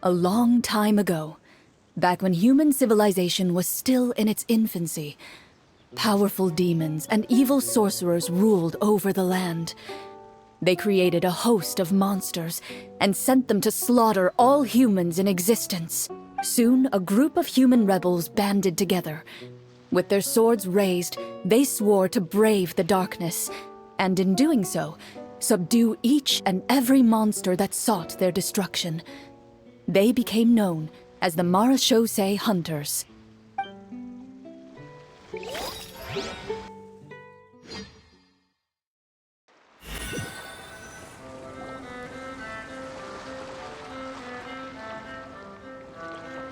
A long time ago, back when human civilization was still in its infancy, powerful demons and evil sorcerers ruled over the land. They created a host of monsters and sent them to slaughter all humans in existence. Soon, a group of human rebels banded together. With their swords raised, they swore to brave the darkness, and in doing so, subdue each and every monster that sought their destruction. They became known as the Marechausse Hunters.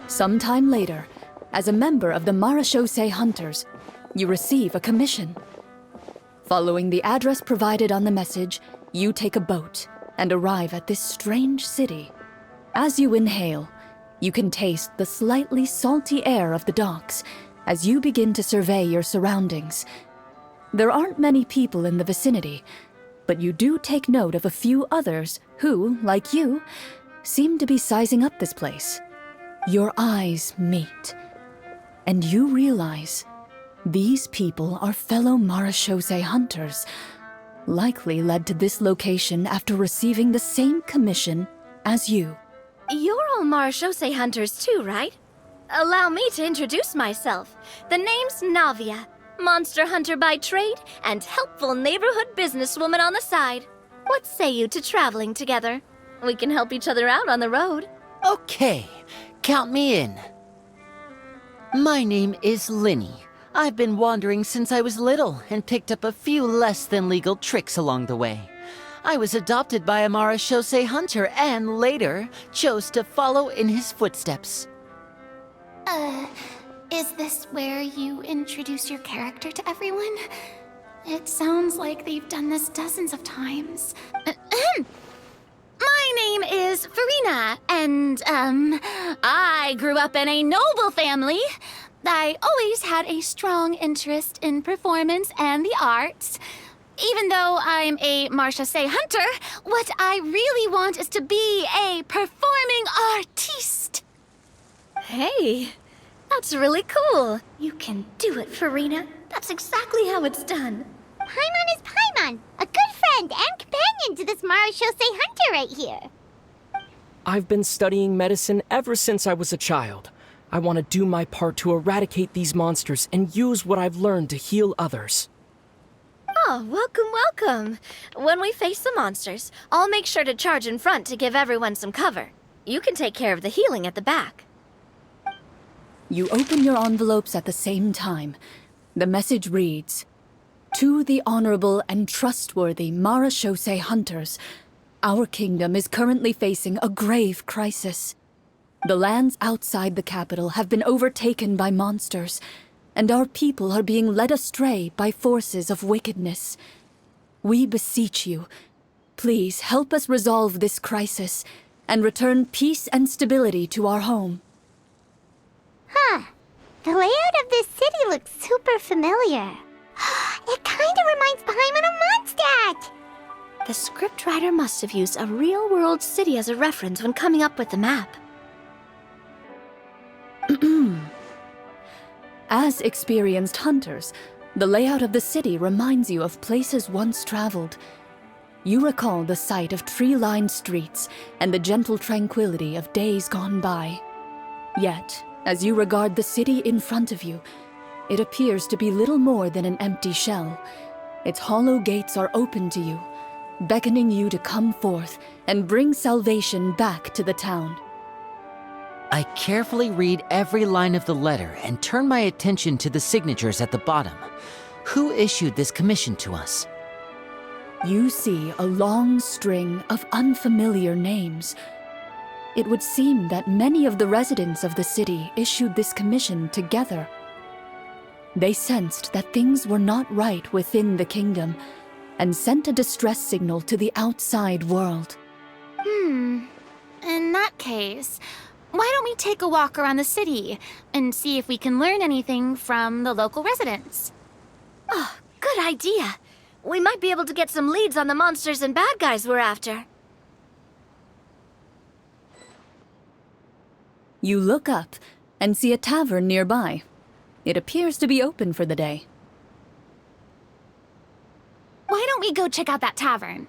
Sometime later, as a member of the Marechausse Hunters, you receive a commission. Following the address provided on the message, you take a boat and arrive at this strange city. As you inhale, you can taste the slightly salty air of the docks as you begin to survey your surroundings. There aren't many people in the vicinity, but you do take note of a few others who, like you, seem to be sizing up this place. Your eyes meet, and you realize these people are fellow Marechausse Hunters, likely led to this location after receiving the same commission as you. You're all Marechausse Hunters too, right? Allow me to introduce myself. The name's Navia, monster hunter by trade and helpful neighborhood businesswoman on the side. What say you to traveling together? We can help each other out on the road. Okay, count me in. My name is Lyney. I've been wandering since I was little and picked up a few less than legal tricks along the way. I was adopted by a Marechausse Hunter and later chose to follow in his footsteps. Is this where you introduce your character to everyone? It sounds like they've done this dozens of times. My name is Furina, and, I grew up in a noble family. I always had a strong interest in performance and the arts. Even though I'm a Marechausse Hunter, what I really want is to be a performing artiste. Hey, that's really cool. You can do it, Furina. That's exactly how it's done. Paimon is Paimon, a good friend and companion to this Marechausse Hunter right here. I've been studying medicine ever since I was a child. I want to do my part to eradicate these monsters and use what I've learned to heal others. Oh, welcome, welcome. When we face the monsters, I'll make sure to charge in front to give everyone some cover. You can take care of the healing at the back. You open your envelopes at the same time. The message reads, "To the honorable and trustworthy Marechausse Hunters, our kingdom is currently facing a grave crisis. The lands outside the capital have been overtaken by monsters, and our people are being led astray by forces of wickedness. We beseech you, please help us resolve this crisis and return peace and stability to our home." Huh. The layout of this city looks super familiar. It kinda reminds Paimon of Mondstadt! The scriptwriter must have used a real-world city as a reference when coming up with the map. As experienced hunters, the layout of the city reminds you of places once traveled. You recall the sight of tree-lined streets and the gentle tranquility of days gone by. Yet, as you regard the city in front of you, it appears to be little more than an empty shell. Its hollow gates are open to you, beckoning you to come forth and bring salvation back to the town. I carefully read every line of the letter and turn my attention to the signatures at the bottom. Who issued this commission to us? You see a long string of unfamiliar names. It would seem that many of the residents of the city issued this commission together. They sensed that things were not right within the kingdom and sent a distress signal to the outside world. In that case, why don't we take a walk around the city and see if we can learn anything from the local residents? Oh, good idea. We might be able to get some leads on the monsters and bad guys we're after. You look up and see a tavern nearby. It appears to be open for the day. Why don't we go check out that tavern?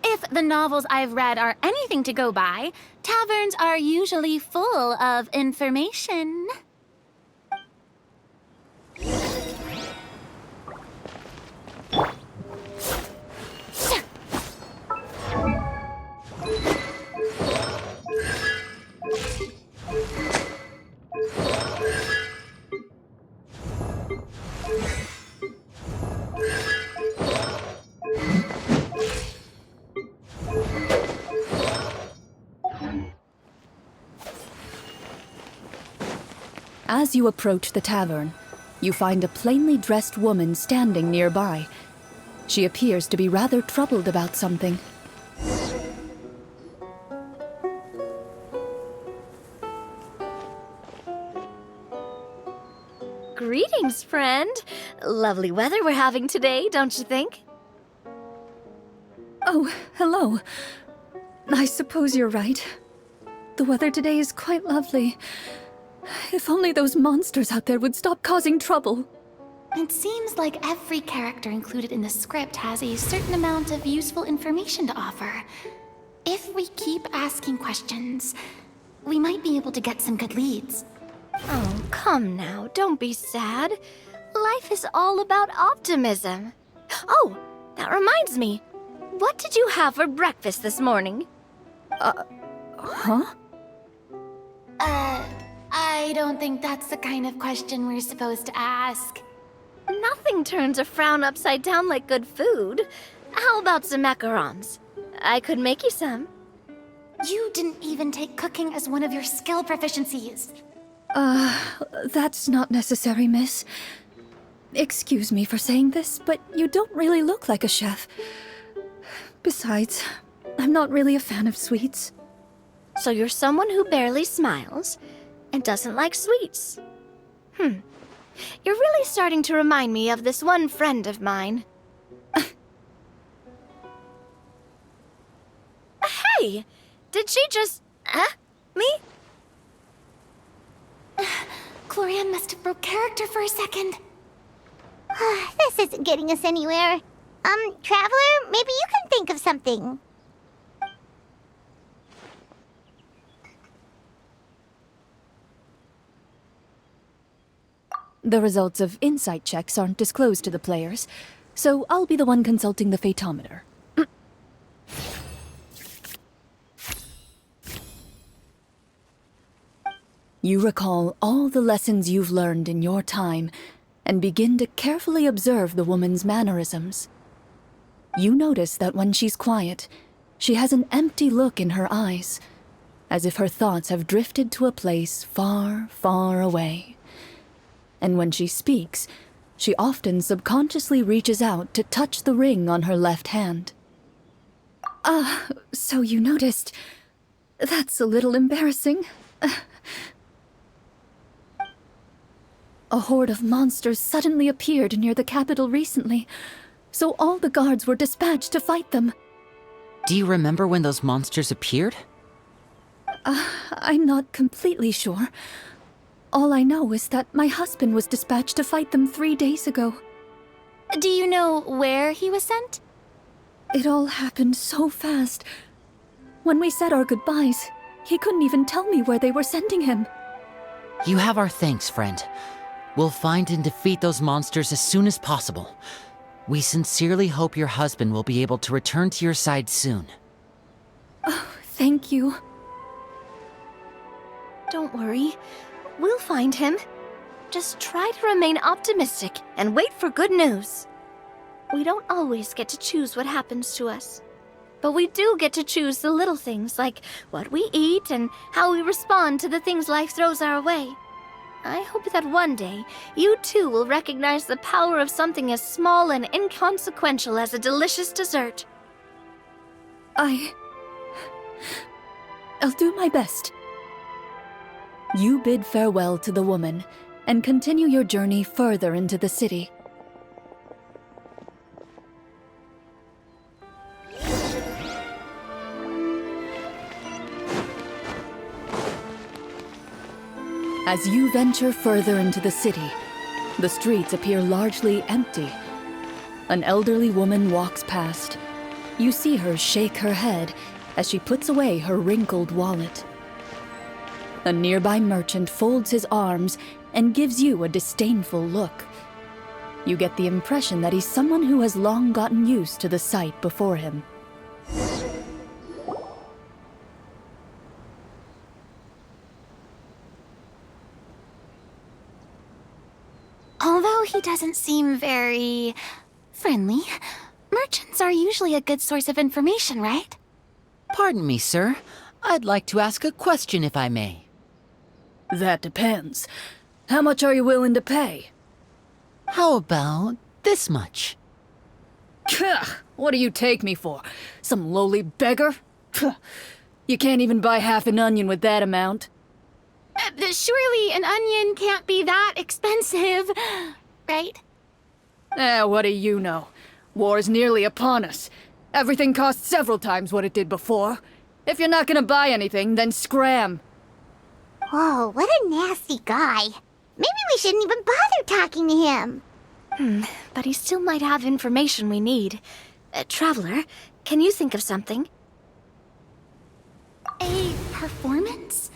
If the novels I've read are anything to go by, taverns are usually full of information. As you approach the tavern, you find a plainly dressed woman standing nearby. She appears to be rather troubled about something. Greetings, friend. Lovely weather we're having today, don't you think? Oh, hello. I suppose you're right. The weather today is quite lovely. If only those monsters out there would stop causing trouble. It seems like every character included in the script has a certain amount of useful information to offer. If we keep asking questions, we might be able to get some good leads. Oh, come now, don't be sad. Life is all about optimism. Oh, that reminds me. What did you have for breakfast this morning? Huh? I don't think that's the kind of question we're supposed to ask. Nothing turns a frown upside down like good food. How about some macarons? I could make you some. You didn't even take cooking as one of your skill proficiencies. That's not necessary, miss. Excuse me for saying this, but you don't really look like a chef. Besides, I'm not really a fan of sweets. So you're someone who barely smiles and doesn't like sweets. You're really starting to remind me of this one friend of mine. Hey! Did she just... me? Clorinde must have broke character for a second. This isn't getting us anywhere. Traveler, maybe you can think of something. The results of insight checks aren't disclosed to the players, so I'll be the one consulting the phaetometer. You recall all the lessons you've learned in your time and begin to carefully observe the woman's mannerisms. You notice that when she's quiet, she has an empty look in her eyes, as if her thoughts have drifted to a place far, far away. And when she speaks, she often subconsciously reaches out to touch the ring on her left hand. So you noticed. That's a little embarrassing. A horde of monsters suddenly appeared near the capital recently, so all the guards were dispatched to fight them. Do you remember when those monsters appeared? I'm not completely sure. All I know is that my husband was dispatched to fight them 3 days ago. Do you know where he was sent? It all happened so fast. When we said our goodbyes, he couldn't even tell me where they were sending him. You have our thanks, friend. We'll find and defeat those monsters as soon as possible. We sincerely hope your husband will be able to return to your side soon. Oh, thank you. Don't worry. We'll find him. Just try to remain optimistic and wait for good news. We don't always get to choose what happens to us. But we do get to choose the little things like what we eat and how we respond to the things life throws our way. I hope that one day, you too will recognize the power of something as small and inconsequential as a delicious dessert. I'll do my best. You bid farewell to the woman and continue your journey further into the city. As you venture further into the city, the streets appear largely empty. An elderly woman walks past. You see her shake her head as she puts away her wrinkled wallet. A nearby merchant folds his arms and gives you a disdainful look. You get the impression that he's someone who has long gotten used to the sight before him. Although he doesn't seem very friendly, merchants are usually a good source of information, right? Pardon me, sir. I'd like to ask a question if I may. That depends. How much are you willing to pay? How about this much? What do you take me for? Some lowly beggar? You can't even buy half an onion with that amount. Surely an onion can't be that expensive, right? What do you know? War's nearly upon us. Everything costs several times what it did before. If you're not gonna buy anything, then scram. Whoa, what a nasty guy. Maybe we shouldn't even bother talking to him. But he still might have information we need. Traveler, can you think of something? A performance?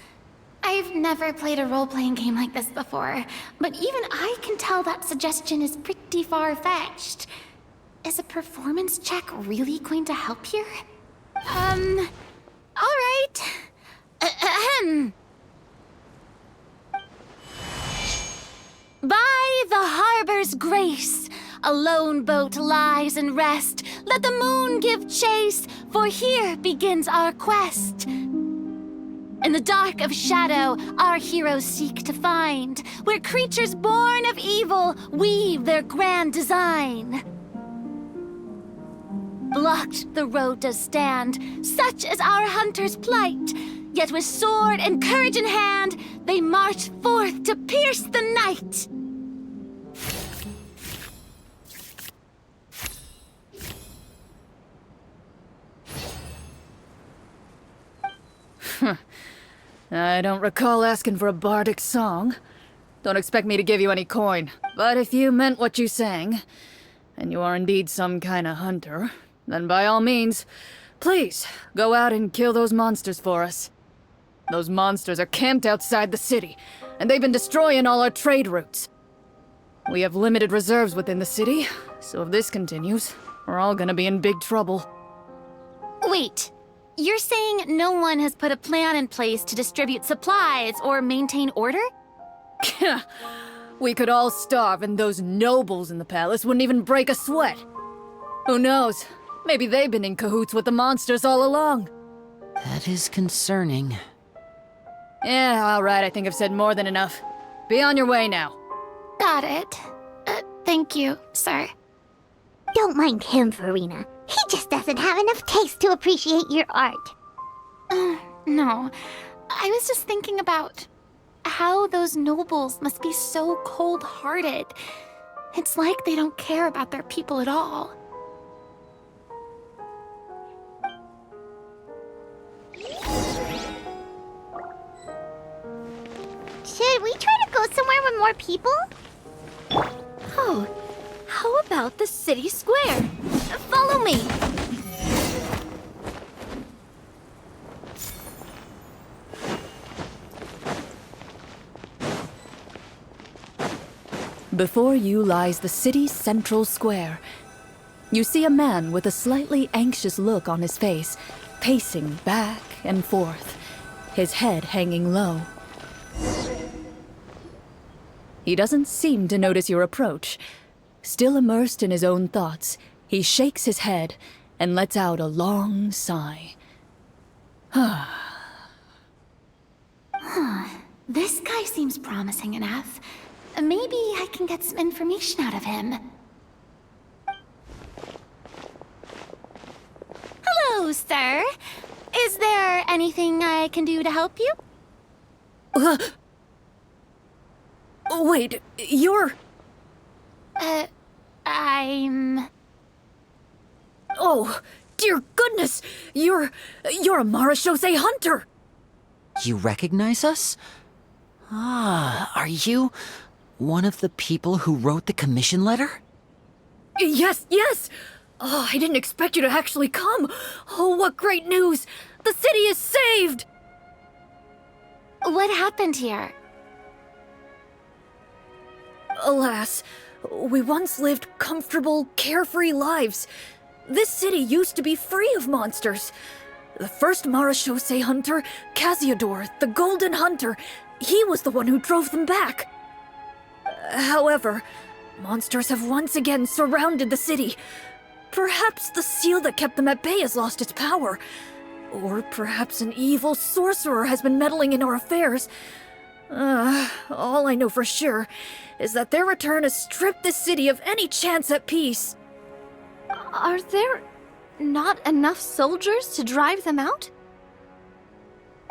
I've never played a role-playing game like this before, but even I can tell that suggestion is pretty far-fetched. Is a performance check really going to help here? All right. Ahem. By the harbor's grace, a lone boat lies in rest. Let the moon give chase, for here begins our quest. In the dark of shadow, our heroes seek to find where creatures born of evil weave their grand design. Blocked the road does stand, such is our hunter's plight. Yet with sword and courage in hand, they march forth to pierce the night. I don't recall asking for a bardic song. Don't expect me to give you any coin. But if you meant what you sang, and you are indeed some kind of hunter, then by all means, please, go out and kill those monsters for us. Those monsters are camped outside the city, and they've been destroying all our trade routes. We have limited reserves within the city, so if this continues, we're all gonna be in big trouble. Wait, you're saying no one has put a plan in place to distribute supplies or maintain order? We could all starve and those nobles in the palace wouldn't even break a sweat. Who knows? Maybe they've been in cahoots with the monsters all along. That is concerning. Yeah, all right, I think I've said more than enough. Be on your way now. Got it. Thank you, sir. Don't mind him, Furina. He just doesn't have enough taste to appreciate your art. No. I was just thinking about how those nobles must be so cold-hearted. It's like they don't care about their people at all. Should we try to go somewhere with more people? Oh, how about the city square? Follow me. Before you lies the city's central square. You see a man with a slightly anxious look on his face, pacing back and forth, his head hanging low. He doesn't seem to notice your approach. Still immersed in his own thoughts, he shakes his head and lets out a long sigh. This guy seems promising enough. Maybe I can get some information out of him. Hello, sir. Is there anything I can do to help you? Wait, you're... I'm... Oh, dear goodness! You're a Marechausse Hunter! You recognize us? Ah, are you one of the people who wrote the commission letter? Yes, yes! Oh, I didn't expect you to actually come. Oh, what great news! The city is saved! What happened here? Alas, we once lived comfortable, carefree lives. This city used to be free of monsters. The first Marechausse Hunter, Casiodor, the Golden Hunter, he was the one who drove them back. However, monsters have once again surrounded the city. Perhaps the seal that kept them at bay has lost its power. Or perhaps an evil sorcerer has been meddling in our affairs. All I know for sure is that their return has stripped the city of any chance at peace. Are there not enough soldiers to drive them out?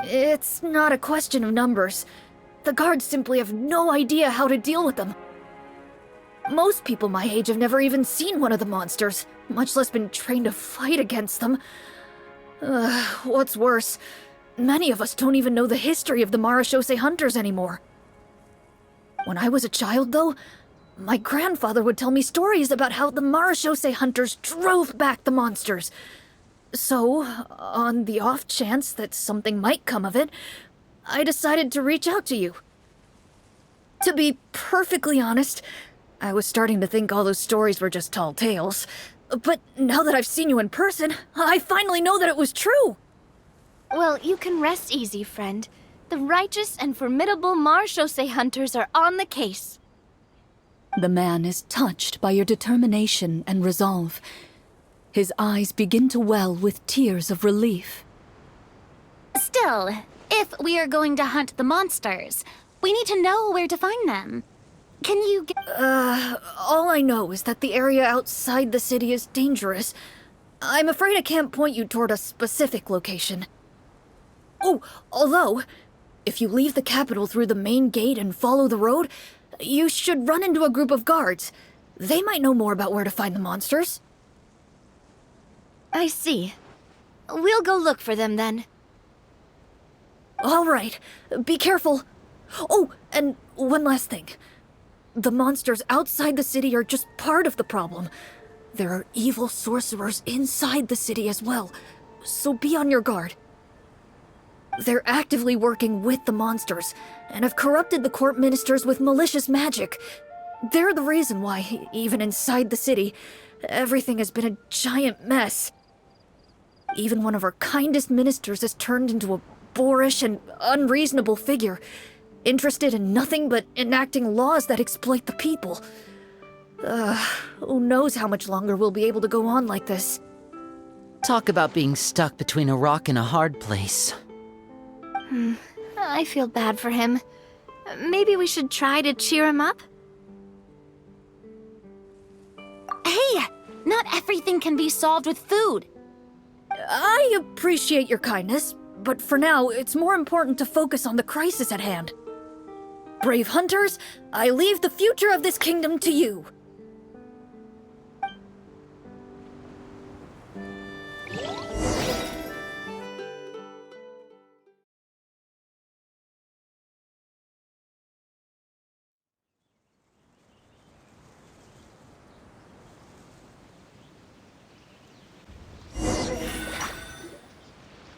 It's not a question of numbers. The guards simply have no idea how to deal with them. Most people my age have never even seen one of the monsters, much less been trained to fight against them. What's worse, many of us don't even know the history of the Marechausse Hunters anymore. When I was a child, though, my grandfather would tell me stories about how the Marechausse Hunters drove back the monsters. So, on the off chance that something might come of it, I decided to reach out to you. To be perfectly honest, I was starting to think all those stories were just tall tales. But now that I've seen you in person, I finally know that it was true! Well, you can rest easy, friend. The righteous and formidable Marechausse Hunters are on the case. The man is touched by your determination and resolve. His eyes begin to well with tears of relief. Still, if we are going to hunt the monsters, we need to know where to find them. Can you All I know is that the area outside the city is dangerous. I'm afraid I can't point you toward a specific location. Oh, although, if you leave the capital through the main gate and follow the road, you should run into a group of guards. They might know more about where to find the monsters. I see. We'll go look for them then. All right, be careful. Oh, and one last thing. The monsters outside the city are just part of the problem. There are evil sorcerers inside the city as well, so be on your guard. They're actively working with the monsters, and have corrupted the court ministers with malicious magic. They're the reason why, even inside the city, everything has been a giant mess. Even one of our kindest ministers has turned into a boorish and unreasonable figure, interested in nothing but enacting laws that exploit the people. Who knows how much longer we'll be able to go on like this. Talk about being stuck between a rock and a hard place. I feel bad for him. Maybe we should try to cheer him up? Hey, not everything can be solved with food. I appreciate your kindness, but for now, it's more important to focus on the crisis at hand. Brave hunters, I leave the future of this kingdom to you.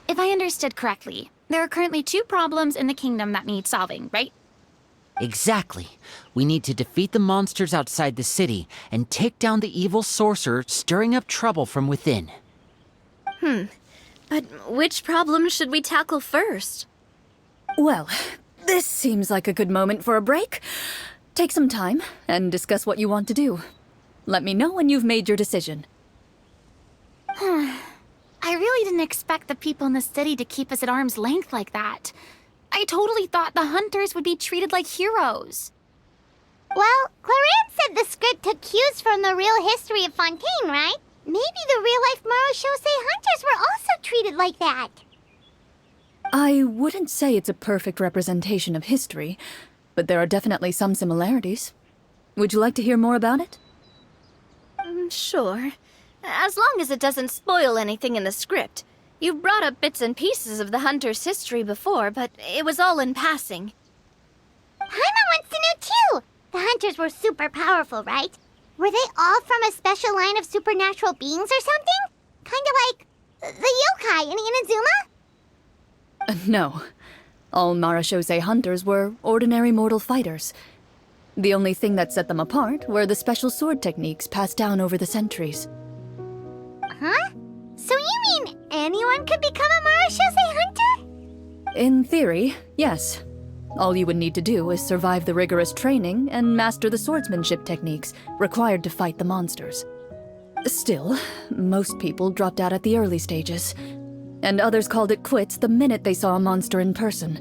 If I understood correctly, there are currently 2 problems in the kingdom that need solving, right? Exactly. We need to defeat the monsters outside the city and take down the evil sorcerer stirring up trouble from within. But which problem should we tackle first? Well, this seems like a good moment for a break. Take some time and discuss what you want to do. Let me know when you've made your decision. I really didn't expect the people in the city to keep us at arm's length like that. I totally thought the hunters would be treated like heroes. Well, Clorinde said the script took cues from the real history of Fontaine, right? Maybe the real-life Marechausse Hunters were also treated like that. I wouldn't say it's a perfect representation of history, but there are definitely some similarities. Would you like to hear more about it? Sure. As long as it doesn't spoil anything in the script. You brought up bits and pieces of the Hunter's history before, but it was all in passing. Paimon wants to know too! The hunters were super powerful, right? Were they all from a special line of supernatural beings or something? Kind of like the yokai in Inazuma? No. All Marechausse Hunters were ordinary mortal fighters. The only thing that set them apart were the special sword techniques passed down over the centuries. Huh? So you mean anyone could become a Marechausse Hunter? In theory, yes. All you would need to do is survive the rigorous training and master the swordsmanship techniques required to fight the monsters. Still, most people dropped out at the early stages, and others called it quits the minute they saw a monster in person.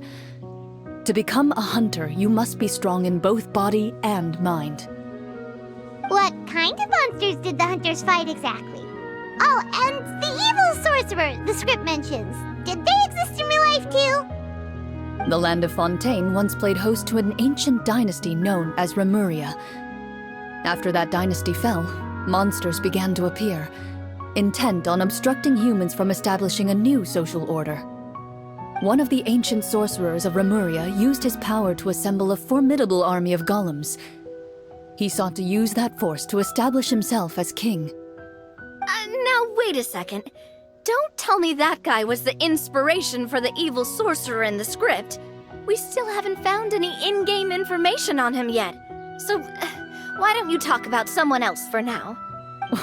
To become a hunter, you must be strong in both body and mind. What kind of monsters did the hunters fight exactly? Oh, and the evil sorcerer the script mentions. Did they exist in real life too? The land of Fontaine once played host to an ancient dynasty known as Remuria. After that dynasty fell, monsters began to appear, intent on obstructing humans from establishing a new social order. One of the ancient sorcerers of Remuria used his power to assemble a formidable army of golems. He sought to use that force to establish himself as king. Now wait a second. Don't tell me that guy was the inspiration for the evil sorcerer in the script. We still haven't found any in-game information on him yet. So, why don't you talk about someone else for now?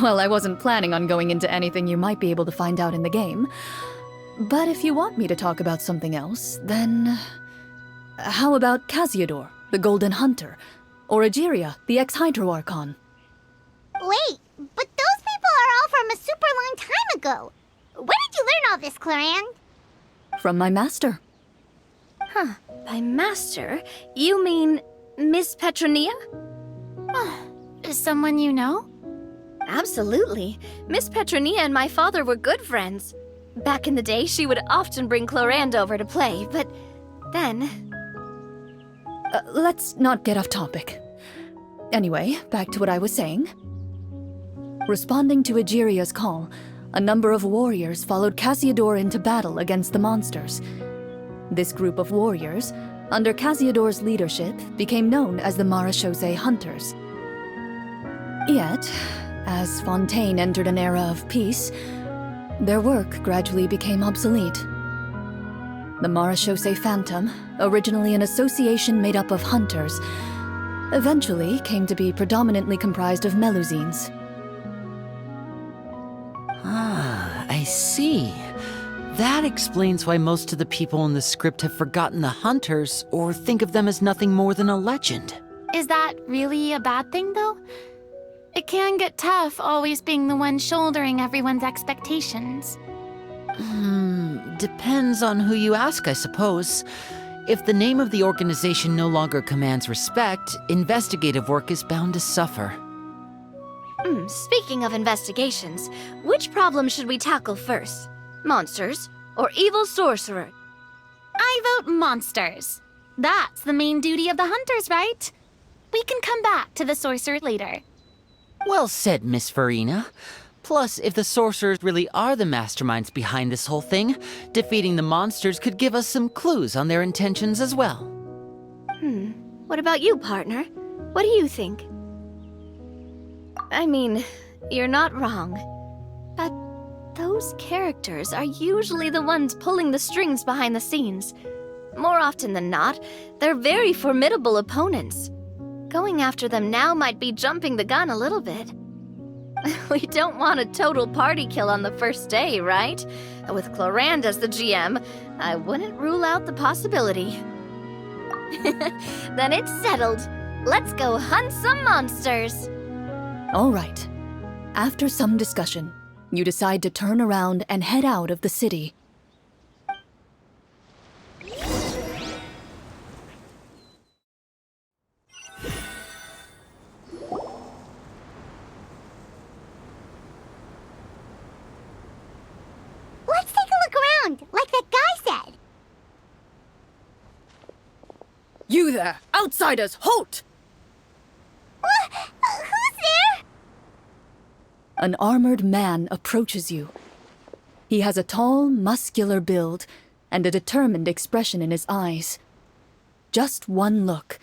Well, I wasn't planning on going into anything you might be able to find out in the game. But if you want me to talk about something else, then... How about Casiodor, the Golden Hunter? Or Egeria, the ex-Hydroarchon? Wait, but those people are all from a super long time ago. Where did you learn all this, Clorinde? From my master. Huh. By master, you mean Miss Petronia? Someone you know? Absolutely. Miss Petronia and my father were good friends. Back in the day, she would often bring Clorinde over to play, but then... Let's not get off topic. Anyway, back to what I was saying. Responding to Egeria's call, a number of warriors followed Casiodor into battle against the monsters. This group of warriors, under Casiodor's leadership, became known as the Marechausse Hunters. Yet, as Fontaine entered an era of peace, their work gradually became obsolete. The Marechausse Phantom, originally an association made up of hunters, eventually came to be predominantly comprised of Melusines. I see. That explains why most of the people in the script have forgotten the hunters or think of them as nothing more than a legend. Is that really a bad thing, though? It can get tough always being the one shouldering everyone's expectations. Depends on who you ask, I suppose. If the name of the organization no longer commands respect, investigative work is bound to suffer. Speaking of investigations, which problem should we tackle first? Monsters or evil sorcerer? I vote monsters. That's the main duty of the hunters, right? We can come back to the sorcerer later. Well said, Miss Furina. Plus, if the sorcerers really are the masterminds behind this whole thing, defeating the monsters could give us some clues on their intentions as well. What about you, partner? What do you think? I mean, you're not wrong. But those characters are usually the ones pulling the strings behind the scenes. More often than not, they're very formidable opponents. Going after them now might be jumping the gun a little bit. We don't want a total party kill on the first day, right? With Clorinde as the GM, I wouldn't rule out the possibility. Then it's settled. Let's go hunt some monsters. All right. After some discussion, you decide to turn around and head out of the city. Let's take a look around, like that guy said. You there! Outsiders, halt! Who's there? An armored man approaches you. He has a tall, muscular build and a determined expression in his eyes. Just one look,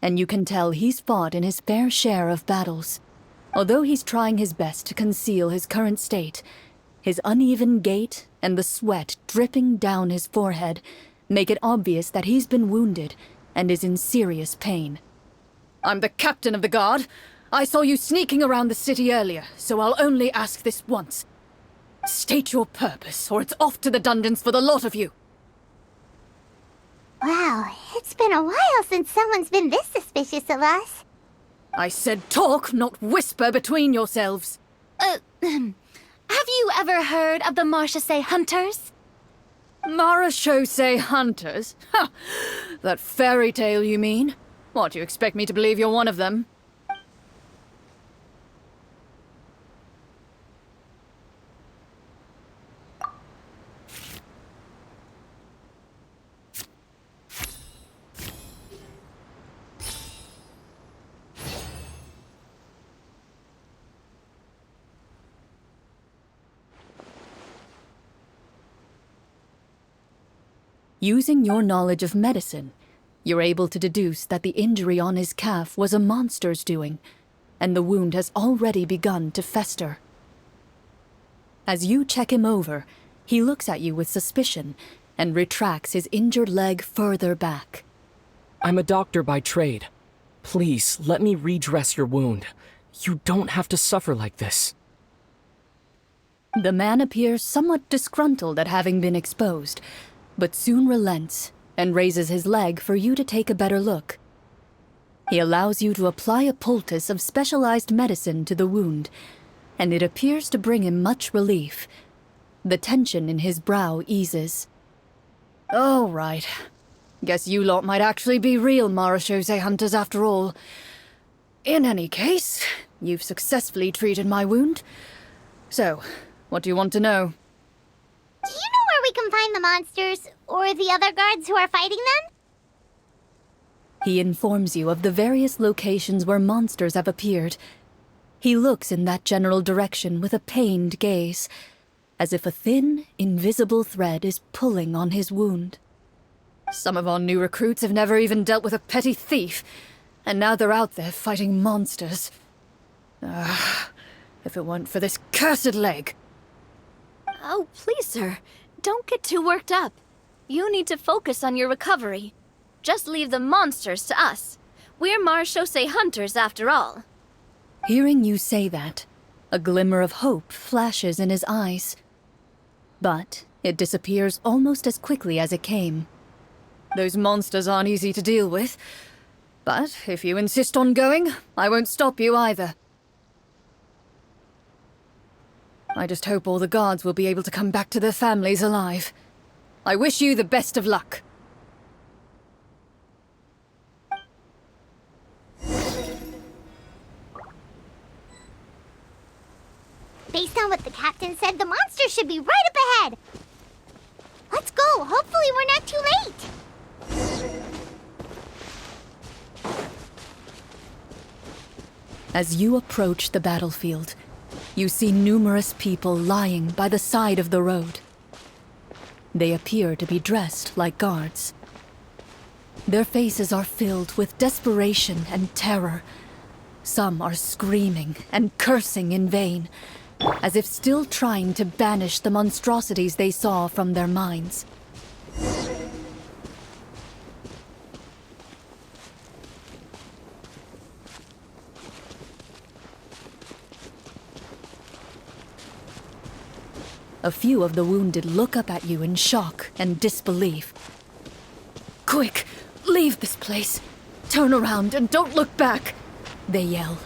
and you can tell he's fought in his fair share of battles. Although he's trying his best to conceal his current state, his uneven gait and the sweat dripping down his forehead make it obvious that he's been wounded and is in serious pain. I'm the captain of the guard. I saw you sneaking around the city earlier, so I'll only ask this once. State your purpose, or it's off to the dungeons for the lot of you. Wow, it's been a while since someone's been this suspicious of us. I said talk, not whisper between yourselves. Have you ever heard of the Marechausse Hunters? Marechausse Hunters? Ha! That fairy tale, you mean? What, you expect me to believe you're one of them? Using your knowledge of medicine, you're able to deduce that the injury on his calf was a monster's doing, and the wound has already begun to fester. As you check him over, he looks at you with suspicion and retracts his injured leg further back. I'm a doctor by trade. Please, let me redress your wound. You don't have to suffer like this. The man appears somewhat disgruntled at having been exposed, but soon relents and raises his leg for you to take a better look. He allows you to apply a poultice of specialized medicine to the wound, and it appears to bring him much relief. The tension in his brow eases. Oh, right. Guess you lot might actually be real Marechausse Hunters after all. In any case, you've successfully treated my wound. So, what do you want to know? Do you know where we can find the monsters, or the other guards who are fighting them? He informs you of the various locations where monsters have appeared. He looks in that general direction with a pained gaze, as if a thin, invisible thread is pulling on his wound. Some of our new recruits have never even dealt with a petty thief, and now they're out there fighting monsters. If it weren't for this cursed leg. Oh, please, sir. Don't get too worked up. You need to focus on your recovery. Just leave the monsters to us. We're Marechausse Hunters, after all. Hearing you say that, a glimmer of hope flashes in his eyes. But it disappears almost as quickly as it came. Those monsters aren't easy to deal with. But if you insist on going, I won't stop you either. I just hope all the guards will be able to come back to their families alive. I wish you the best of luck. Based on what the captain said, the monsters should be right up ahead. Let's go. Hopefully we're not too late. As you approach the battlefield, you see numerous people lying by the side of the road. They appear to be dressed like guards. Their faces are filled with desperation and terror. Some are screaming and cursing in vain, as if still trying to banish the monstrosities they saw from their minds. A few of the wounded look up at you in shock and disbelief. Quick, leave this place. Turn around and don't look back, they yell.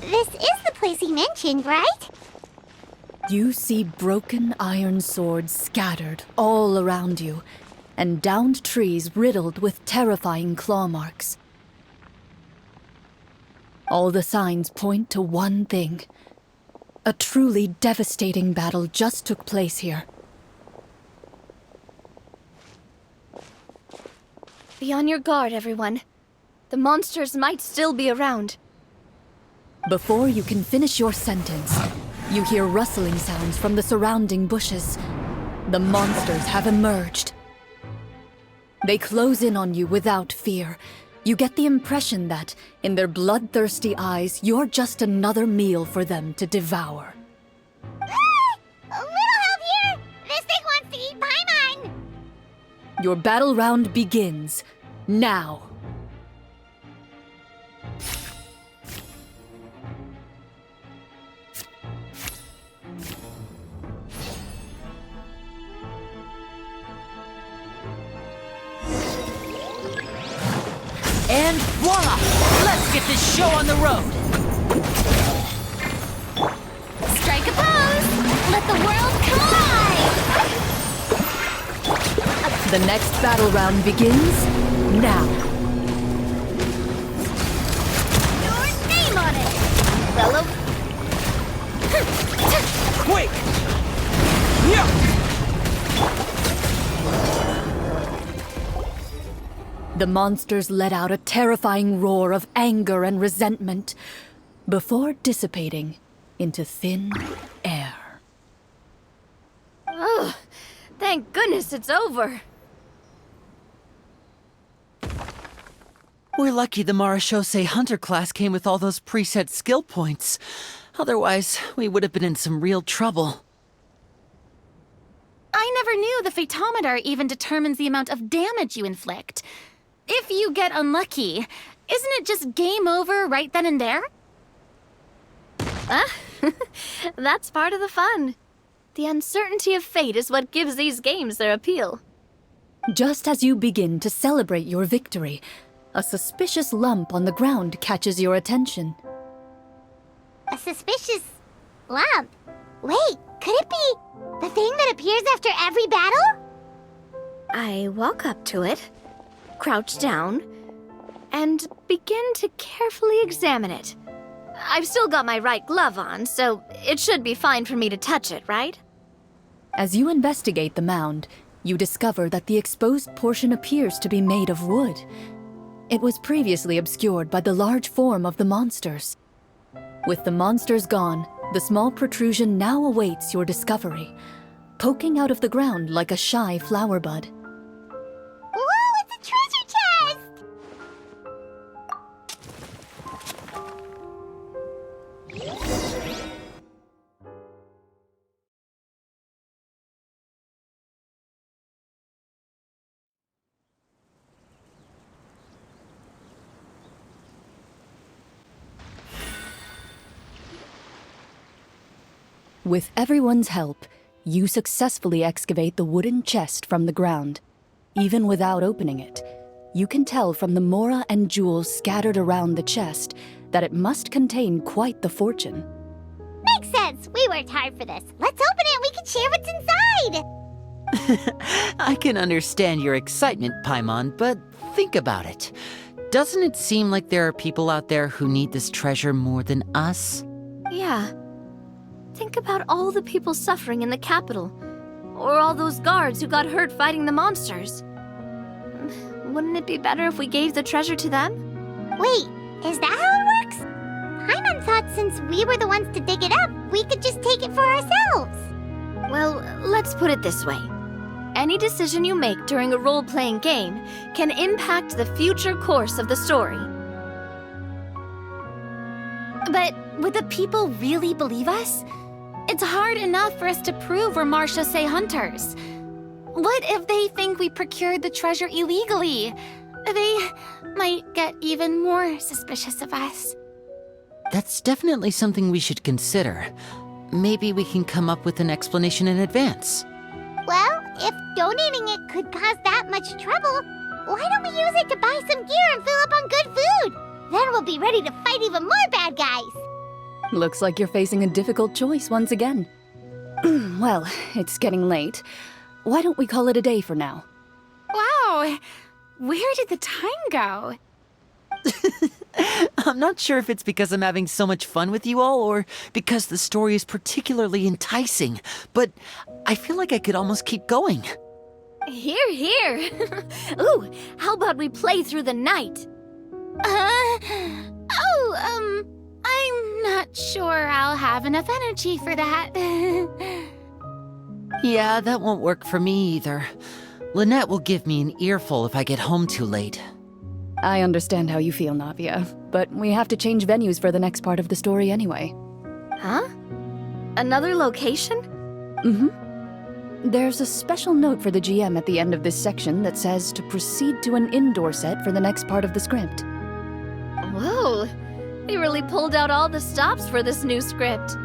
This is the place he mentioned, right? You see broken iron swords scattered all around you, and downed trees riddled with terrifying claw marks. All the signs point to one thing. A truly devastating battle just took place here. Be on your guard, everyone. The monsters might still be around. Before you can finish your sentence, you hear rustling sounds from the surrounding bushes. The monsters have emerged. They close in on you without fear. You get the impression that, in their bloodthirsty eyes, you're just another meal for them to devour. A little help here! This thing wants to eat Paimon! Your battle round begins now. And voila! Let's get this show on the road! Strike a pose! Let the world come alive! The next battle round begins now. Your name on it! Fellow, Wait! Yeah! The monsters let out a terrifying roar of anger and resentment before dissipating into thin air. oh, thank goodness it's over. We're lucky the Marechausse Hunter class came with all those preset skill points. Otherwise, we would have been in some real trouble. I never knew the photometer even determines the amount of damage you inflict. If you get unlucky, isn't it just game over right then and there? That's part of the fun. The uncertainty of fate is what gives these games their appeal. Just as you begin to celebrate your victory, a suspicious lump on the ground catches your attention. A suspicious lump. Wait, could it be the thing that appears after every battle? I walk up to it, crouch down, and begin to carefully examine it. I've still got my right glove on, so it should be fine for me to touch it, right? As you investigate the mound, you discover that the exposed portion appears to be made of wood. It was previously obscured by the large form of the monsters. With the monsters gone, the small protrusion now awaits your discovery, poking out of the ground like a shy flower bud. Whoa, it's a treasure chest! With everyone's help, you successfully excavate the wooden chest from the ground. Even without opening it, you can tell from the mora and jewels scattered around the chest that it must contain quite the fortune. Makes sense. We worked hard for this. Let's open it and we can share what's inside. I can understand your excitement, Paimon, but think about it. Doesn't it seem like there are people out there who need this treasure more than us? Yeah. Think about all the people suffering in the capital, or all those guards who got hurt fighting the monsters. Wouldn't it be better if we gave the treasure to them? Wait, is that how it works? Paimon thought since we were the ones to dig it up, we could just take it for ourselves. Well, let's put it this way. Any decision you make during a role-playing game can impact the future course of the story. But would the people really believe us? It's hard enough for us to prove we're Marechausse Hunters. What if they think we procured the treasure illegally? They might get even more suspicious of us. That's definitely something we should consider. Maybe we can come up with an explanation in advance. Well, if donating it could cause that much trouble, why don't we use it to buy some gear and fill up on good food? Then we'll be ready to fight even more bad guys. Looks like you're facing a difficult choice once again. Well, it's getting late. Why don't we call it a day for now? Wow, where did the time go? I'm not sure if it's because I'm having so much fun with you all or because the story is particularly enticing, but I feel like I could almost keep going. Here, here. Ooh, how about we play through the night? I'm not sure I'll have enough energy for that. Yeah, that won't work for me either. Lynette will give me an earful if I get home too late. I understand how you feel, Navia, but we have to change venues for the next part of the story anyway. Huh? Another location? There's a special note for the GM at the end of this section that says to proceed to an indoor set for the next part of the script. Whoa, they really pulled out all the stops for this new script.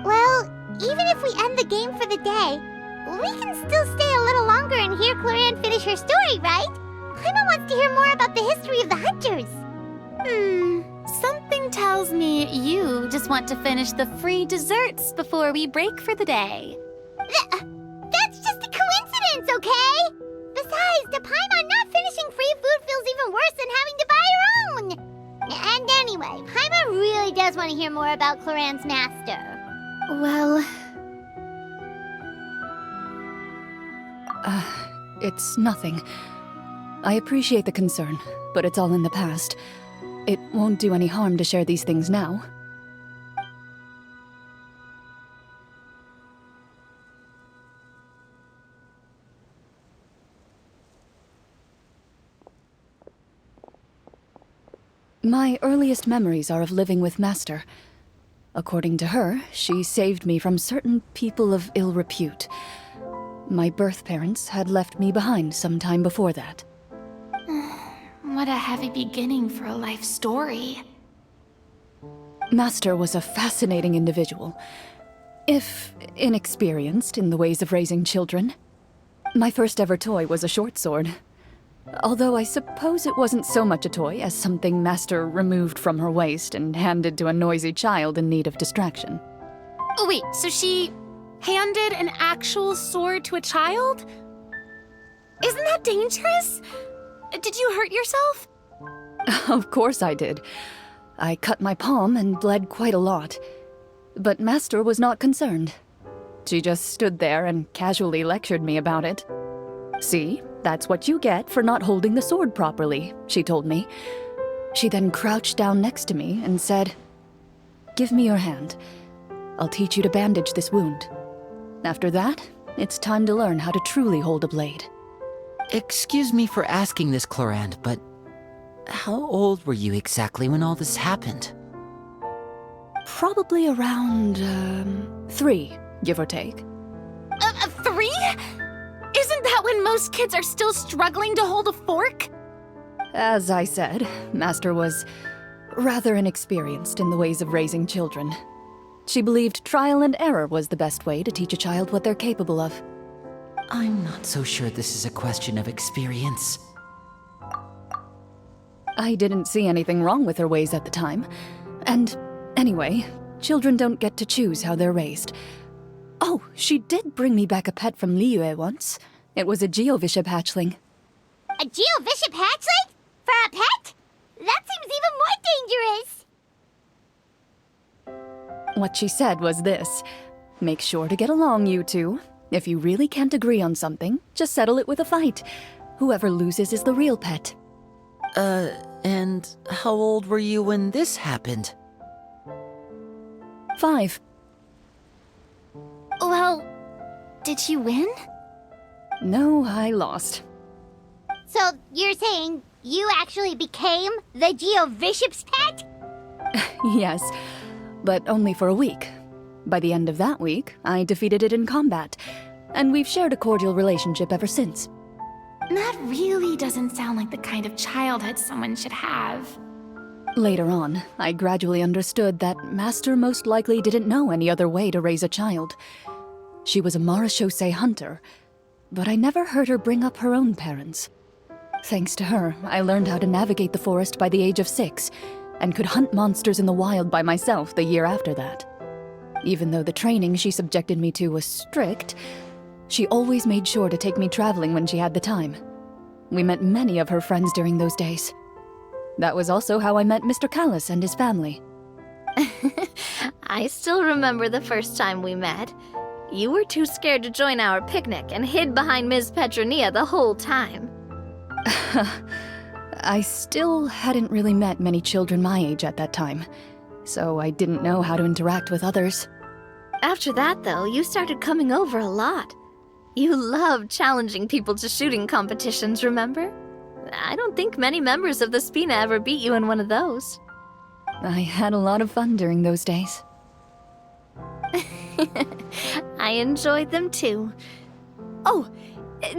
Well, even if we end the game for the day, we can still stay a little longer and hear Clorinde finish her story, right? Paimon wants to hear more about the history of the Hunters. Something tells me you just want to finish the free desserts before we break for the day. That's just a coincidence, okay? Besides, to Paimon, not finishing free food feels even worse than having to buy her own. And anyway, Paimon really does want to hear more about Clorinde's master. Well, It's nothing. I appreciate the concern, but it's all in the past. It won't do any harm to share these things now. My earliest memories are of living with Master. According to her, she saved me from certain people of ill repute. My birth parents had left me behind some time before that. What a heavy beginning for a life story. Master was a fascinating individual, if inexperienced in the ways of raising children. My first ever toy was a short sword. Although I suppose it wasn't so much a toy as something Master removed from her waist and handed to a noisy child in need of distraction. Oh wait, so she handed an actual sword to a child? Isn't that dangerous? Did you hurt yourself? Of course I did. I cut my palm and bled quite a lot. But Master was not concerned. She just stood there and casually lectured me about it. See, that's what you get for not holding the sword properly, she told me. She then crouched down next to me and said, "Give me your hand. I'll teach you to bandage this wound. After that, it's time to learn how to truly hold a blade." Excuse me for asking this, Clorinde, but how old were you exactly when all this happened? Probably around, 3, give or take. 3? Isn't that when most kids are still struggling to hold a fork? As I said, Master was rather inexperienced in the ways of raising children. She believed trial and error was the best way to teach a child what they're capable of. I'm not so sure this is a question of experience. I didn't see anything wrong with her ways at the time. And anyway, children don't get to choose how they're raised. Oh, she did bring me back a pet from Liyue once. It was a Geovishap hatchling. A Geovishap hatchling? For a pet? That seems even more dangerous. What she said was this: make sure to get along, you two. If you really can't agree on something, just settle it with a fight. Whoever loses is the real pet. And how old were you when this happened? 5. Well, did you win? No, I lost. So you're saying you actually became the Geovishap's pet? Yes, but only for a week. By the end of that week, I defeated it in combat, and we've shared a cordial relationship ever since. That really doesn't sound like the kind of childhood someone should have. Later on, I gradually understood that Master most likely didn't know any other way to raise a child. She was a Marechausse Hunter, but I never heard her bring up her own parents. Thanks to her, I learned how to navigate the forest by the age of 6, and could hunt monsters in the wild by myself the year after that. Even though the training she subjected me to was strict, she always made sure to take me traveling when she had the time. We met many of her friends during those days. That was also how I met Mr. Callis and his family. I still remember the first time we met. You were too scared to join our picnic and hid behind Ms. Petronia the whole time. I still hadn't really met many children my age at that time, so I didn't know how to interact with others. After that, though, you started coming over a lot. You loved challenging people to shooting competitions, remember? I don't think many members of the Spina ever beat you in one of those. I had a lot of fun during those days. I enjoyed them too. Oh,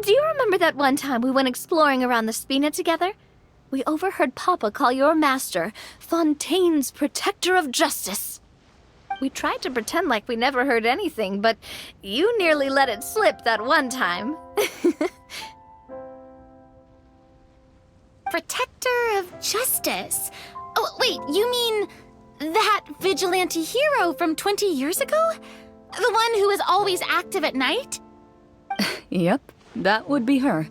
do you remember that one time we went exploring around the Spina together? We overheard Papa call your master Fontaine's Protector of Justice. We tried to pretend like we never heard anything, but you nearly let it slip that one time. Protector of Justice? Oh, wait, you mean that vigilante hero from 20 years ago? The one who was always active at night? Yep, that would be her.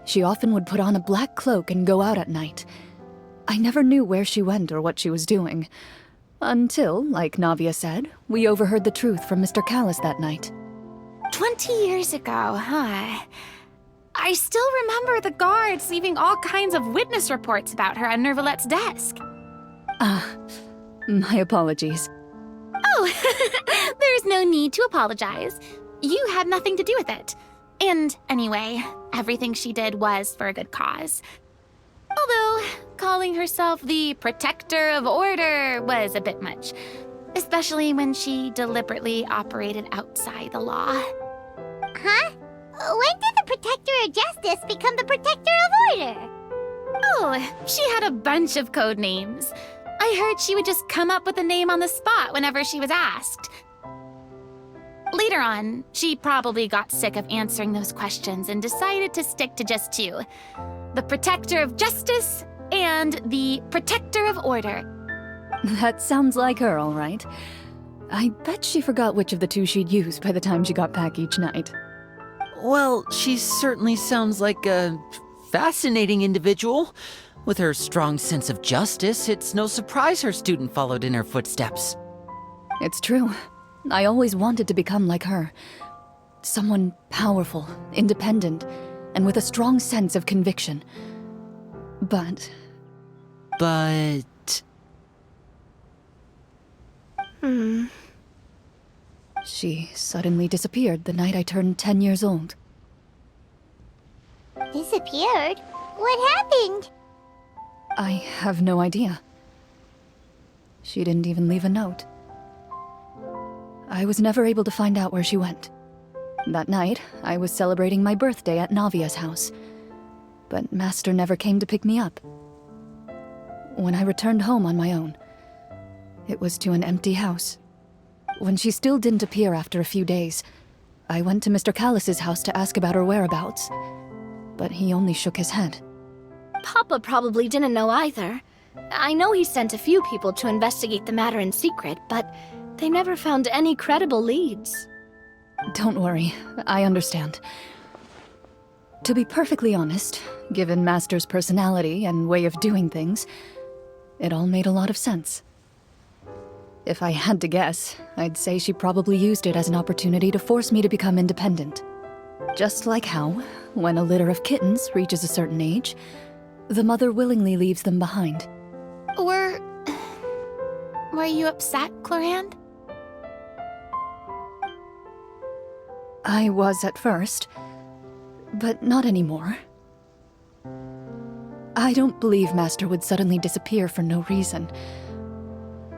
She often would put on a black cloak and go out at night. I never knew where she went or what she was doing. Until, like Navia said, we overheard the truth from Mr. Callis that night. 20 years ago, huh? I still remember the guards leaving all kinds of witness reports about her on Neuvillette's desk. My apologies. Oh, there's no need to apologize. You had nothing to do with it. And anyway, everything she did was for a good cause. Although, calling herself the Protector of Order was a bit much, especially when she deliberately operated outside the law. Huh? When did the Protector of Justice become the Protector of Order? Oh, she had a bunch of code names. I heard she would just come up with a name on the spot whenever she was asked. Later on, she probably got sick of answering those questions and decided to stick to just two. The Protector of Justice and the Protector of Order. That sounds like her, all right. I bet she forgot which of the two she'd use by the time she got back each night. Well, she certainly sounds like a fascinating individual. With her strong sense of justice, it's no surprise her student followed in her footsteps. It's true. I always wanted to become like her. Someone powerful, independent, and with a strong sense of conviction. But... She suddenly disappeared the night I turned 10 years old. Disappeared? What happened? I have no idea. She didn't even leave a note. I was never able to find out where she went. That night, I was celebrating my birthday at Navia's house, but Master never came to pick me up. When I returned home on my own, it was to an empty house. When she still didn't appear after a few days, I went to Mr. Callis's house to ask about her whereabouts, but he only shook his head. Papa probably didn't know either. I know he sent a few people to investigate the matter in secret, but they never found any credible leads. Don't worry, I understand. To be perfectly honest, given Master's personality and way of doing things, it all made a lot of sense. If I had to guess, I'd say she probably used it as an opportunity to force me to become independent. Just like how, when a litter of kittens reaches a certain age, the mother willingly leaves them behind. Were you upset, Clorinde? I was at first, but not anymore. I don't believe Master would suddenly disappear for no reason.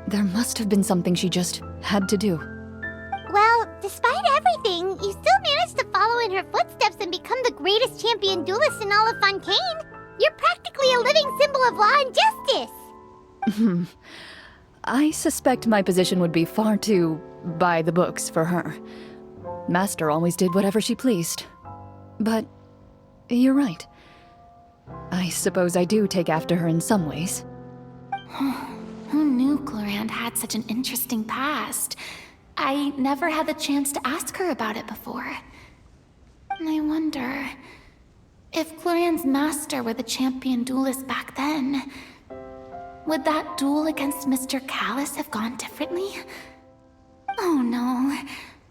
There must have been something she just had to do. Well, despite everything, you still managed to follow in her footsteps and become the greatest champion duelist in all of Fontaine. You're practically a living symbol of law and justice. I suspect my position would be far too by the books for her. Master always did whatever she pleased. But you're right. I suppose I do take after her in some ways. Who knew Clorinde had such an interesting past? I never had the chance to ask her about it before. I wonder... if Clorinde's master were the champion duelist back then, Would that duel against Mr. Callus have gone differently? Oh no.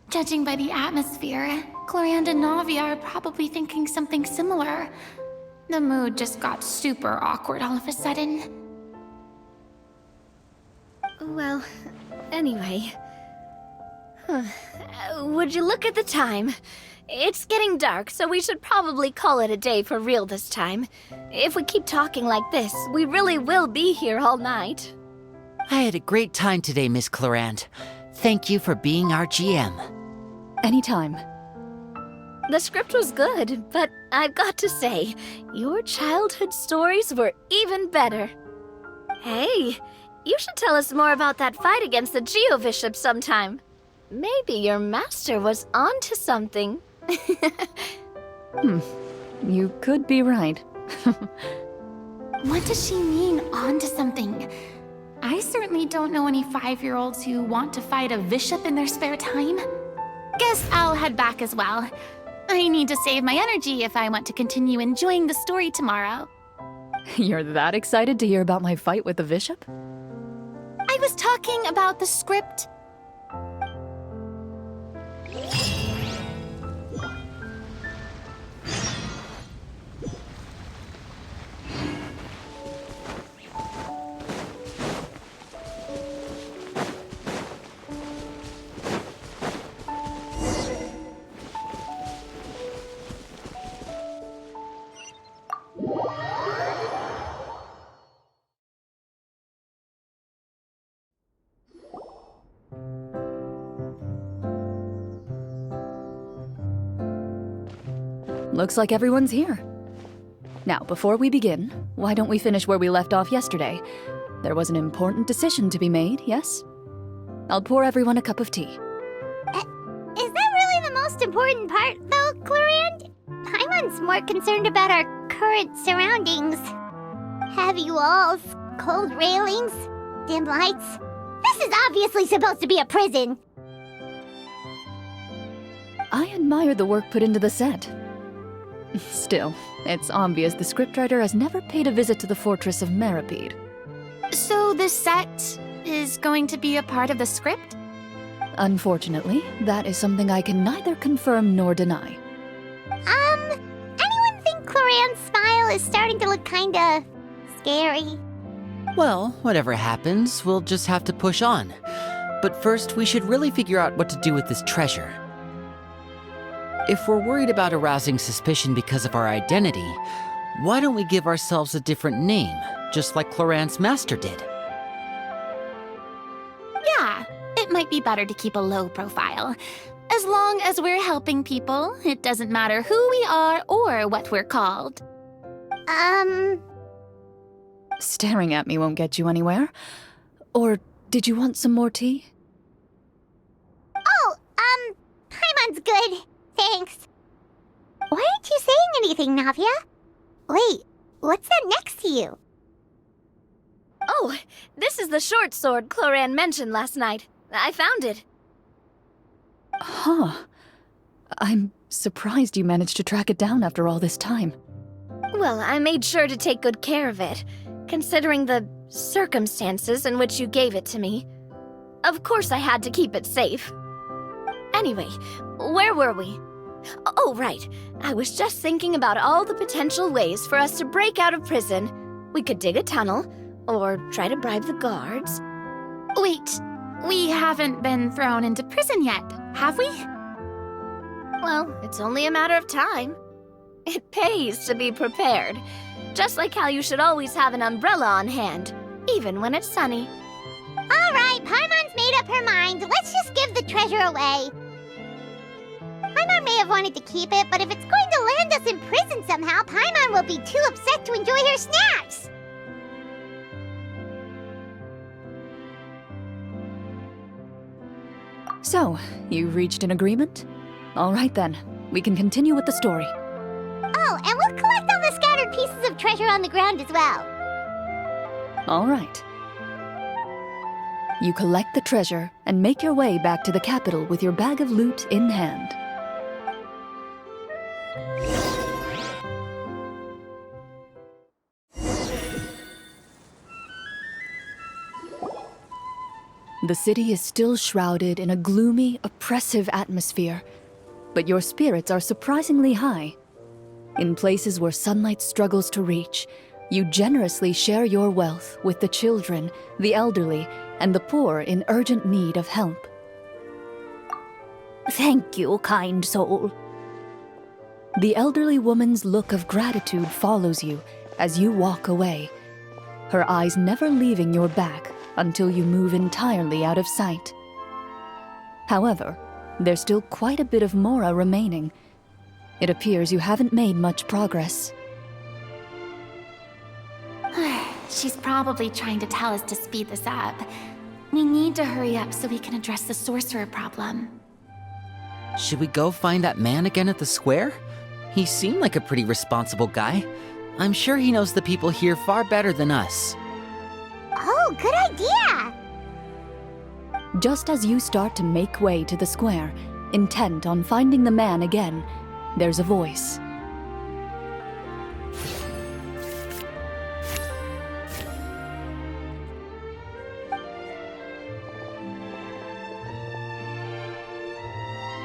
Judging by the atmosphere, Clorinde and Navia are probably thinking something similar. The mood just got super awkward all of a sudden. Well, anyway. Would you look at the time? It's getting dark, so we should probably call it a day for real this time. If we keep talking like this, we really will be here all night. I had a great time today, Miss Clorinde. Thank you for being our GM. Anytime. The script was good, but I've got to say, your childhood stories were even better. Hey, you should tell us more about that fight against the Geo-Bishop sometime. Maybe your master was onto something. You could be right. What does she mean, onto something? I certainly don't know any 5-year-olds who want to fight a bishop in their spare time. Guess I'll head back as well. I need to save my energy if I want to continue enjoying the story tomorrow. You're that excited to hear about my fight with the bishop? I was talking about the script. Looks like everyone's here. Now, before we begin, why don't we finish where we left off yesterday? There was an important decision to be made, yes? I'll pour everyone a cup of tea. Is that really the most important part, though, Clorinde? Paimon's more concerned about our current surroundings. Heavy walls, cold railings, dim lights. This is obviously supposed to be a prison. I admire the work put into the set. Still, it's obvious the scriptwriter has never paid a visit to the fortress of Meripede. So this set is going to be a part of the script? Unfortunately, that is something I can neither confirm nor deny. Anyone think Clorinde's smile is starting to look kinda scary? Well, whatever happens, we'll just have to push on. But first, we should really figure out what to do with this treasure. If we're worried about arousing suspicion because of our identity, why don't we give ourselves a different name, just like Clorinde's master did? Yeah, it might be better to keep a low profile. As long as we're helping people, it doesn't matter who we are or what we're called. Staring at me won't get you anywhere. Or did you want some more tea? Oh, Paimon's good. Thanks. Why aren't you saying anything, Navia? Wait, what's that next to you? Oh, this is the short sword Clorinde mentioned last night. I found it. Huh. I'm surprised you managed to track it down after all this time. Well, I made sure to take good care of it, considering the circumstances in which you gave it to me. Of course I had to keep it safe. Anyway, where were we? Oh, right. I was just thinking about all the potential ways for us to break out of prison. We could dig a tunnel, or try to bribe the guards. Wait, we haven't been thrown into prison yet, have we? Well, it's only a matter of time. It pays to be prepared. Just like how you should always have an umbrella on hand, even when it's sunny. All right, Paimon's made up her mind. Let's just give the treasure away. Paimon may have wanted to keep it, but if it's going to land us in prison somehow, Paimon will be too upset to enjoy her snacks. So, you've reached an agreement? All right then, we can continue with the story. Oh, and we'll collect all the scattered pieces of treasure on the ground as well. All right. You collect the treasure and make your way back to the capital with your bag of loot in hand. The city is still shrouded in a gloomy, oppressive atmosphere, but your spirits are surprisingly high. In places where sunlight struggles to reach, you generously share your wealth with the children, the elderly, and the poor in urgent need of help. Thank you, kind soul. The elderly woman's look of gratitude follows you as you walk away, her eyes never leaving your back until you move entirely out of sight. However, there's still quite a bit of Mora remaining. It appears you haven't made much progress. She's probably trying to tell us to speed this up. We need to hurry up so we can address the sorcerer problem. Should we go find that man again at the square? He seemed like a pretty responsible guy. I'm sure he knows the people here far better than us. Oh, good idea! Just as you start to make way to the square, intent on finding the man again, there's a voice.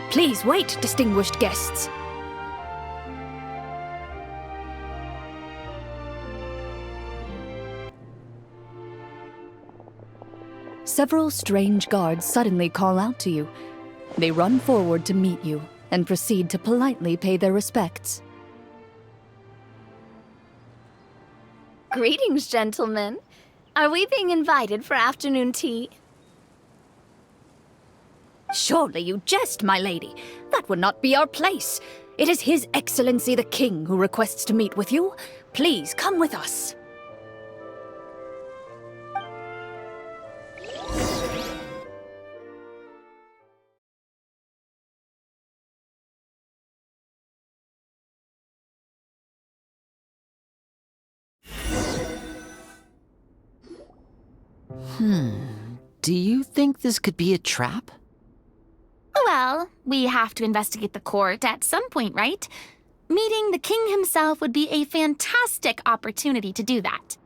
Please wait, distinguished guests. Several strange guards suddenly call out to you. They run forward to meet you and proceed to politely pay their respects. Greetings, gentlemen. Are we being invited for afternoon tea? Surely you jest, my lady. That would not be our place. It is His Excellency the King who requests to meet with you. Please come with us. Do you think this could be a trap? Well, we have to investigate the court at some point, right? Meeting the king himself would be a fantastic opportunity to do that.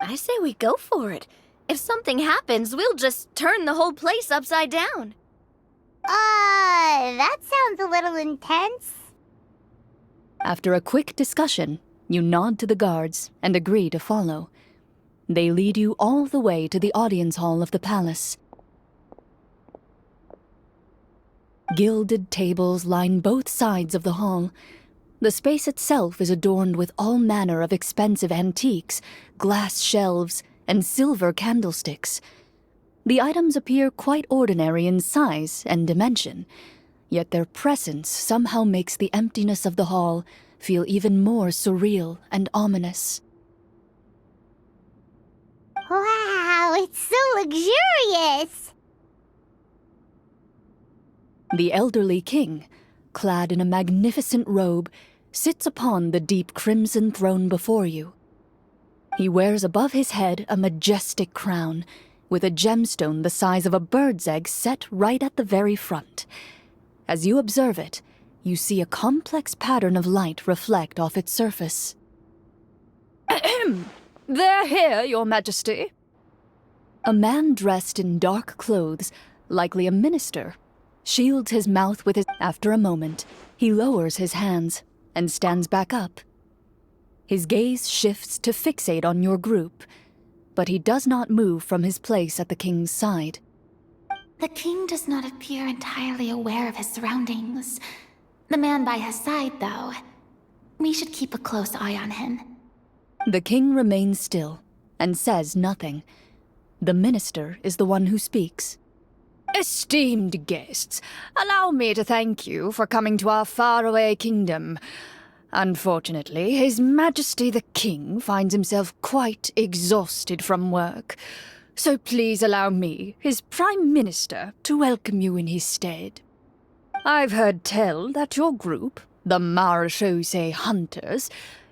I say we go for it. If something happens, we'll just turn the whole place upside down. That sounds a little intense. After a quick discussion, you nod to the guards and agree to follow. They lead you all the way to the audience hall of the palace. Gilded tables line both sides of the hall. The space itself is adorned with all manner of expensive antiques, glass shelves, and silver candlesticks. The items appear quite ordinary in size and dimension, yet their presence somehow makes the emptiness of the hall feel even more surreal and ominous. Wow, it's so luxurious! The elderly king, clad in a magnificent robe, sits upon the deep crimson throne before you. He wears above his head a majestic crown, with a gemstone the size of a bird's egg set right at the very front. As you observe it, you see a complex pattern of light reflect off its surface. They're here, Your Majesty. A man dressed in dark clothes, likely a minister, shields his mouth with his... After a moment, he lowers his hands and stands back up. His gaze shifts to fixate on your group, but he does not move from his place at the king's side. The king does not appear entirely aware of his surroundings. The man by his side, though. We should keep a close eye on him. The king remains still and says nothing. The minister is the one who speaks. Esteemed guests, allow me to thank you for coming to our faraway kingdom. Unfortunately, His Majesty the King finds himself quite exhausted from work, so please allow me, his Prime Minister, to welcome you in his stead. I've heard tell that your group, the Marechausse Hunters,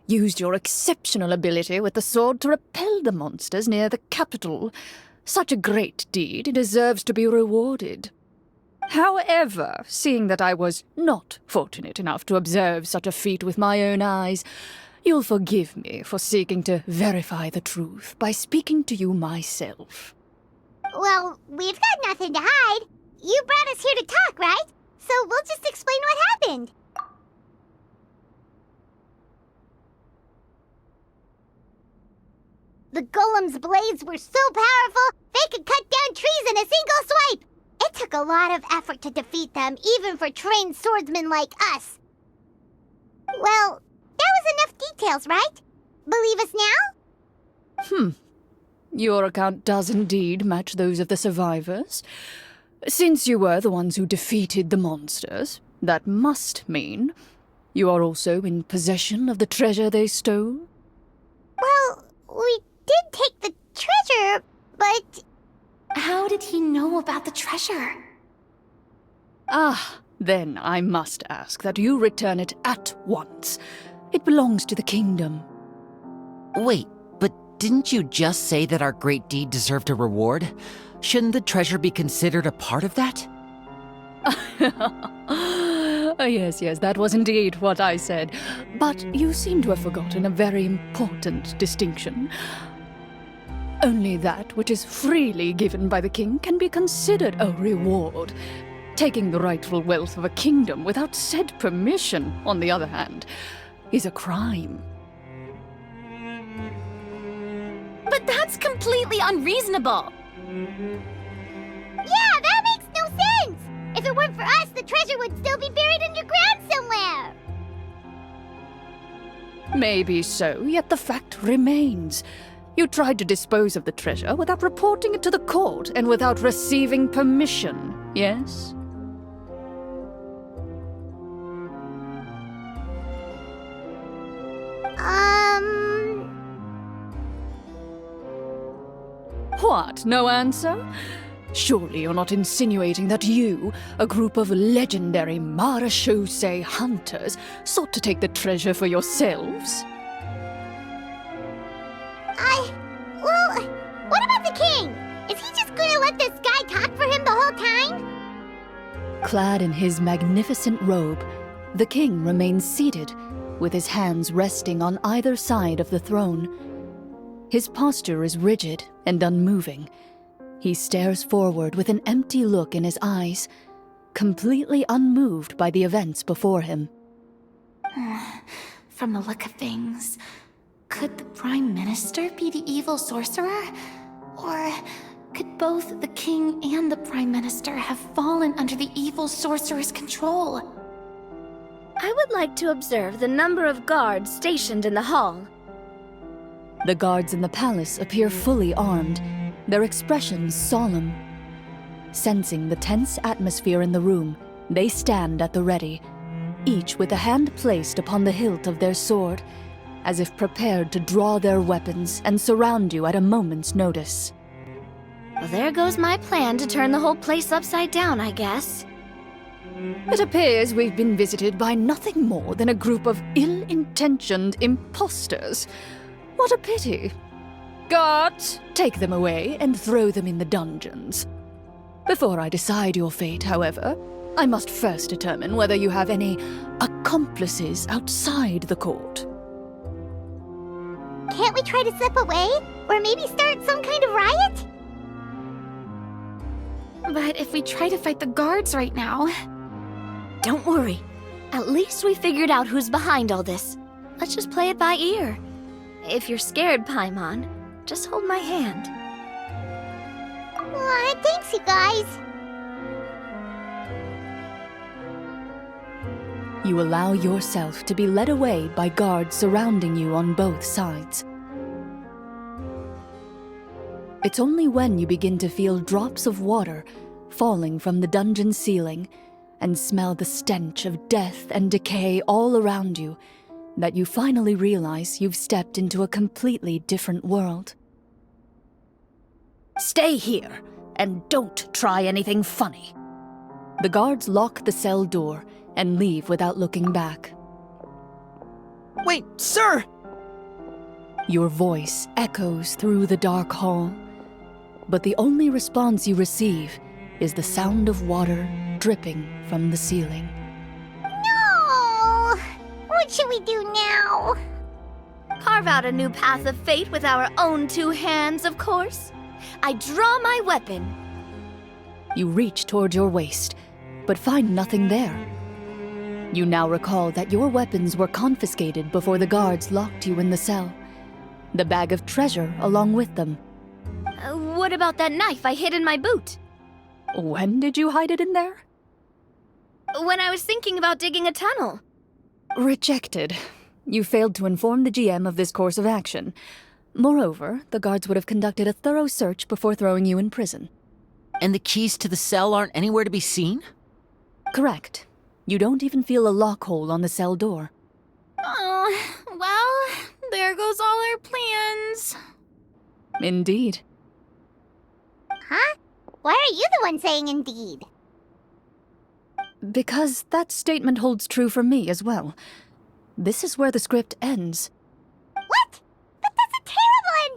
used your exceptional ability with the sword to repel the monsters near the capital. Such a great deed deserves to be rewarded. However, seeing that I was not fortunate enough to observe such a feat with my own eyes, You'll forgive me for seeking to verify the truth by speaking to you myself. Well, we've got nothing to hide. You brought us here to talk, right? So we'll just explain what happened. The golem's blades were so powerful, they could cut down trees in a single swipe. It took a lot of effort to defeat them, even for trained swordsmen like us. Well, that was enough details, right? Believe us now? Your account does indeed match those of the survivors. Since you were the ones who defeated the monsters, that must mean you are also in possession of the treasure they stole? Well, we did take the treasure, but... How did he know about the treasure? Then I must ask that you return it at once. It belongs to the kingdom. Wait, but didn't you just say that our great deed deserved a reward? Shouldn't the treasure be considered a part of that? Yes, that was indeed what I said. But you seem to have forgotten a very important distinction. Only that which is freely given by the king can be considered a reward. Taking the rightful wealth of a kingdom without said permission, on the other hand, is a crime. But that's completely unreasonable. Yeah, that makes no sense! If it weren't for us, the treasure would still be buried underground somewhere! Maybe so, yet the fact remains. You tried to dispose of the treasure without reporting it to the court and without receiving permission, yes? What, no answer? Surely you're not insinuating that you, a group of legendary Marechausse Hunters, sought to take the treasure for yourselves? Well, what about the king? Is he just gonna let this guy talk for him the whole time? Clad in his magnificent robe, the king remains seated, with his hands resting on either side of the throne. His posture is rigid and unmoving. He stares forward with an empty look in his eyes, completely unmoved by the events before him. From the look of things, could the Prime Minister be the evil sorcerer? Or could both the King and the Prime Minister have fallen under the evil sorcerer's control? I would like to observe the number of guards stationed in the hall. The guards in the palace appear fully armed, their expressions solemn. Sensing the tense atmosphere in the room, they stand at the ready, each with a hand placed upon the hilt of their sword, as if prepared to draw their weapons and surround you at a moment's notice. Well, there goes my plan to turn the whole place upside down, I guess. It appears we've been visited by nothing more than a group of ill-intentioned imposters. What a pity. Guards, take them away and throw them in the dungeons. Before I decide your fate, however, I must first determine whether you have any accomplices outside the court. Can't we try to slip away? Or maybe start some kind of riot? But if we try to fight the guards right now... Don't worry. At least we figured out who's behind all this. Let's just play it by ear. If you're scared, Paimon, just hold my hand. Aw, thanks, you guys. You allow yourself to be led away by guards surrounding you on both sides. It's only when you begin to feel drops of water falling from the dungeon ceiling and smell the stench of death and decay all around you that you finally realize you've stepped into a completely different world. Stay here, and don't try anything funny. The guards lock the cell door and leave without looking back. Wait, sir! Your voice echoes through the dark hall, but the only response you receive is the sound of water dripping from the ceiling. No! What should we do now? carve out a new path of fate with our own two hands, of course. I draw my weapon. You reach toward your waist, but find nothing there. You now recall that your weapons were confiscated before the guards locked you in the cell. The bag of treasure along with them. What about that knife I hid in my boot? When did you hide it in there? When I was thinking about digging a tunnel. Rejected. You failed to inform the GM of this course of action. Moreover, the guards would have conducted a thorough search before throwing you in prison. And the keys to the cell aren't anywhere to be seen? Correct. You don't even feel a lock hole on the cell door. Oh, well, there goes all our plans. Indeed. Huh? Why are you the one saying indeed? Because that statement holds true for me as well. This is where the script ends. What? But that's a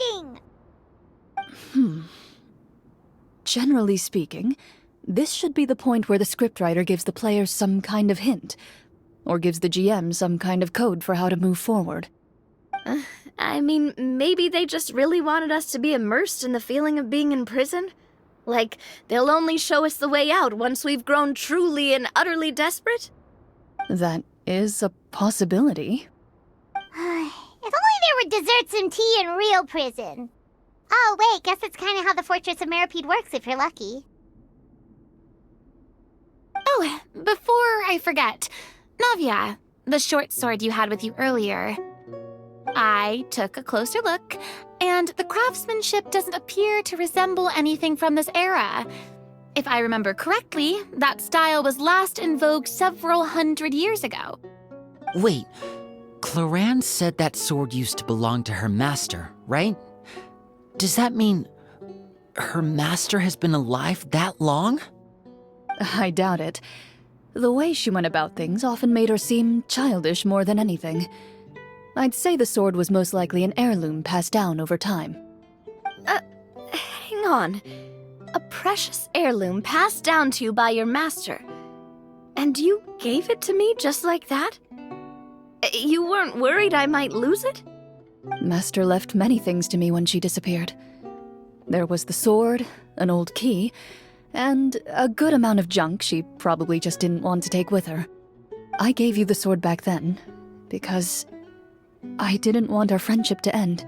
terrible ending! Generally speaking, this should be the point where the scriptwriter gives the players some kind of hint, or gives the GM some kind of code for how to move forward. I mean, maybe they just really wanted us to be immersed in the feeling of being in prison? Like, they'll only show us the way out once we've grown truly and utterly desperate? That is a possibility. If only there were desserts and tea in real prison. Oh, wait, guess it's kind of how the Fortress of Meripede works if you're lucky. Oh, before I forget, Navia, the short sword you had with you earlier. I took a closer look, and the craftsmanship doesn't appear to resemble anything from this era. If I remember correctly, that style was last in vogue several hundred years ago. Wait, Clorinde said that sword used to belong to her master, right? Does that mean her master has been alive that long? I doubt it. The way she went about things often made her seem childish more than anything. I'd say the sword was most likely an heirloom passed down over time. Hang on. A precious heirloom passed down to you by your master. And you gave it to me just like that? You weren't worried I might lose it? Master left many things to me when she disappeared. There was the sword, an old key, and a good amount of junk she probably just didn't want to take with her. I gave you the sword back then, because I didn't want our friendship to end.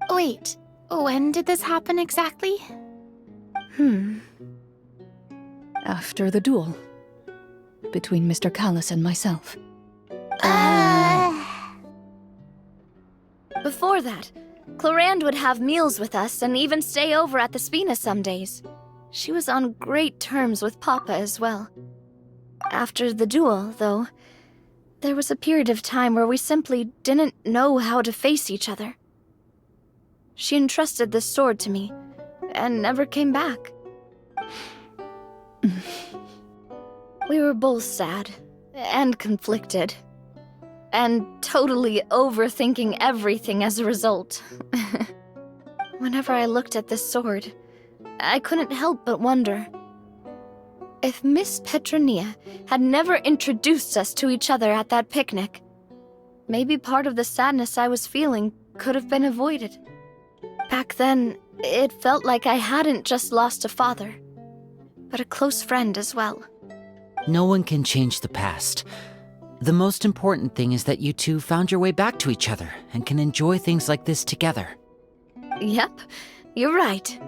Wait, when did this happen exactly? After the duel. Between Mr. Callis and myself. Before that, Clorinde would have meals with us and even stay over at the Spina some days. She was on great terms with Papa as well. After the duel, though, there was a period of time where we simply didn't know how to face each other. She entrusted this sword to me, and never came back. We were both sad, and conflicted, and totally overthinking everything as a result. Whenever I looked at this sword, I couldn't help but wonder if Miss Petronia had never introduced us to each other at that picnic. Maybe part of the sadness I was feeling could have been avoided. Back then, it felt like I hadn't just lost a father, but a close friend as well. No one can change the past. The most important thing is that you two found your way back to each other and can enjoy things like this together. Yep, you're right.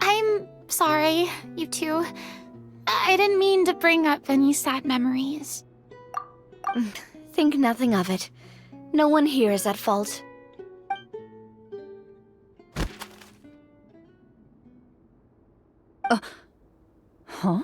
I'm sorry, you two. I didn't mean to bring up any sad memories. Think nothing of it. No one here is at fault. Huh?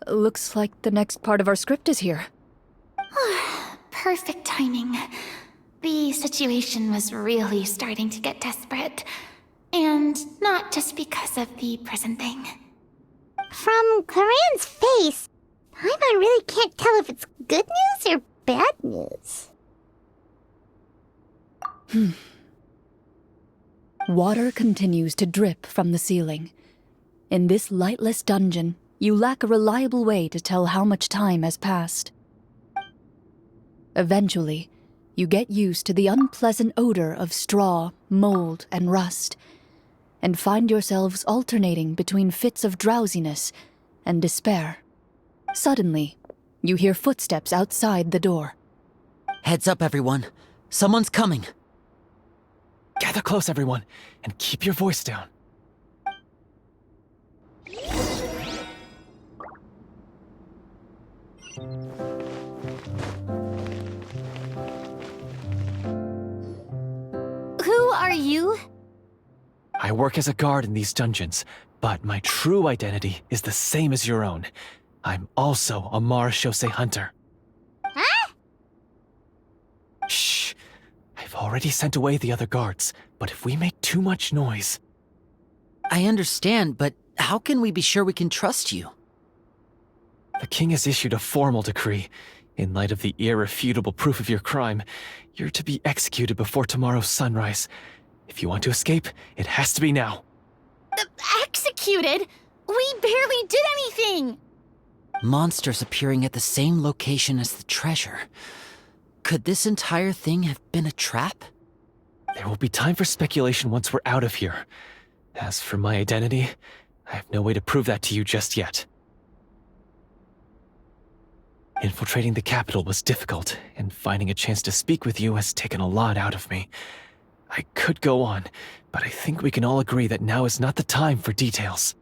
Looks like the next part of our script is here. Perfect timing. The situation was really starting to get desperate. And not just because of the prison thing. From Clorinde's face, Paimon really can't tell if it's good news or bad news. Water continues to drip from the ceiling. In this lightless dungeon, you lack a reliable way to tell how much time has passed. Eventually, you get used to the unpleasant odor of straw, mold, and rust, and find yourselves alternating between fits of drowsiness and despair. Suddenly, you hear footsteps outside the door. Heads up, everyone. Someone's coming. Gather close, everyone, and keep your voice down. Who are you? I work as a guard in these dungeons, but my true identity is the same as your own. I'm also a Marechausse Hunter. Huh? Shh. I've already sent away the other guards, but if we make too much noise... I understand, but how can we be sure we can trust you? The king has issued a formal decree. In light of the irrefutable proof of your crime, you're to be executed before tomorrow's sunrise. If you want to escape, it has to be now. Executed? We barely did anything! Monsters appearing at the same location as the treasure. Could this entire thing have been a trap? There will be time for speculation once we're out of here. As for my identity, I have no way to prove that to you just yet. Infiltrating the capital was difficult, and finding a chance to speak with you has taken a lot out of me. I could go on, but I think we can all agree that now is not the time for details.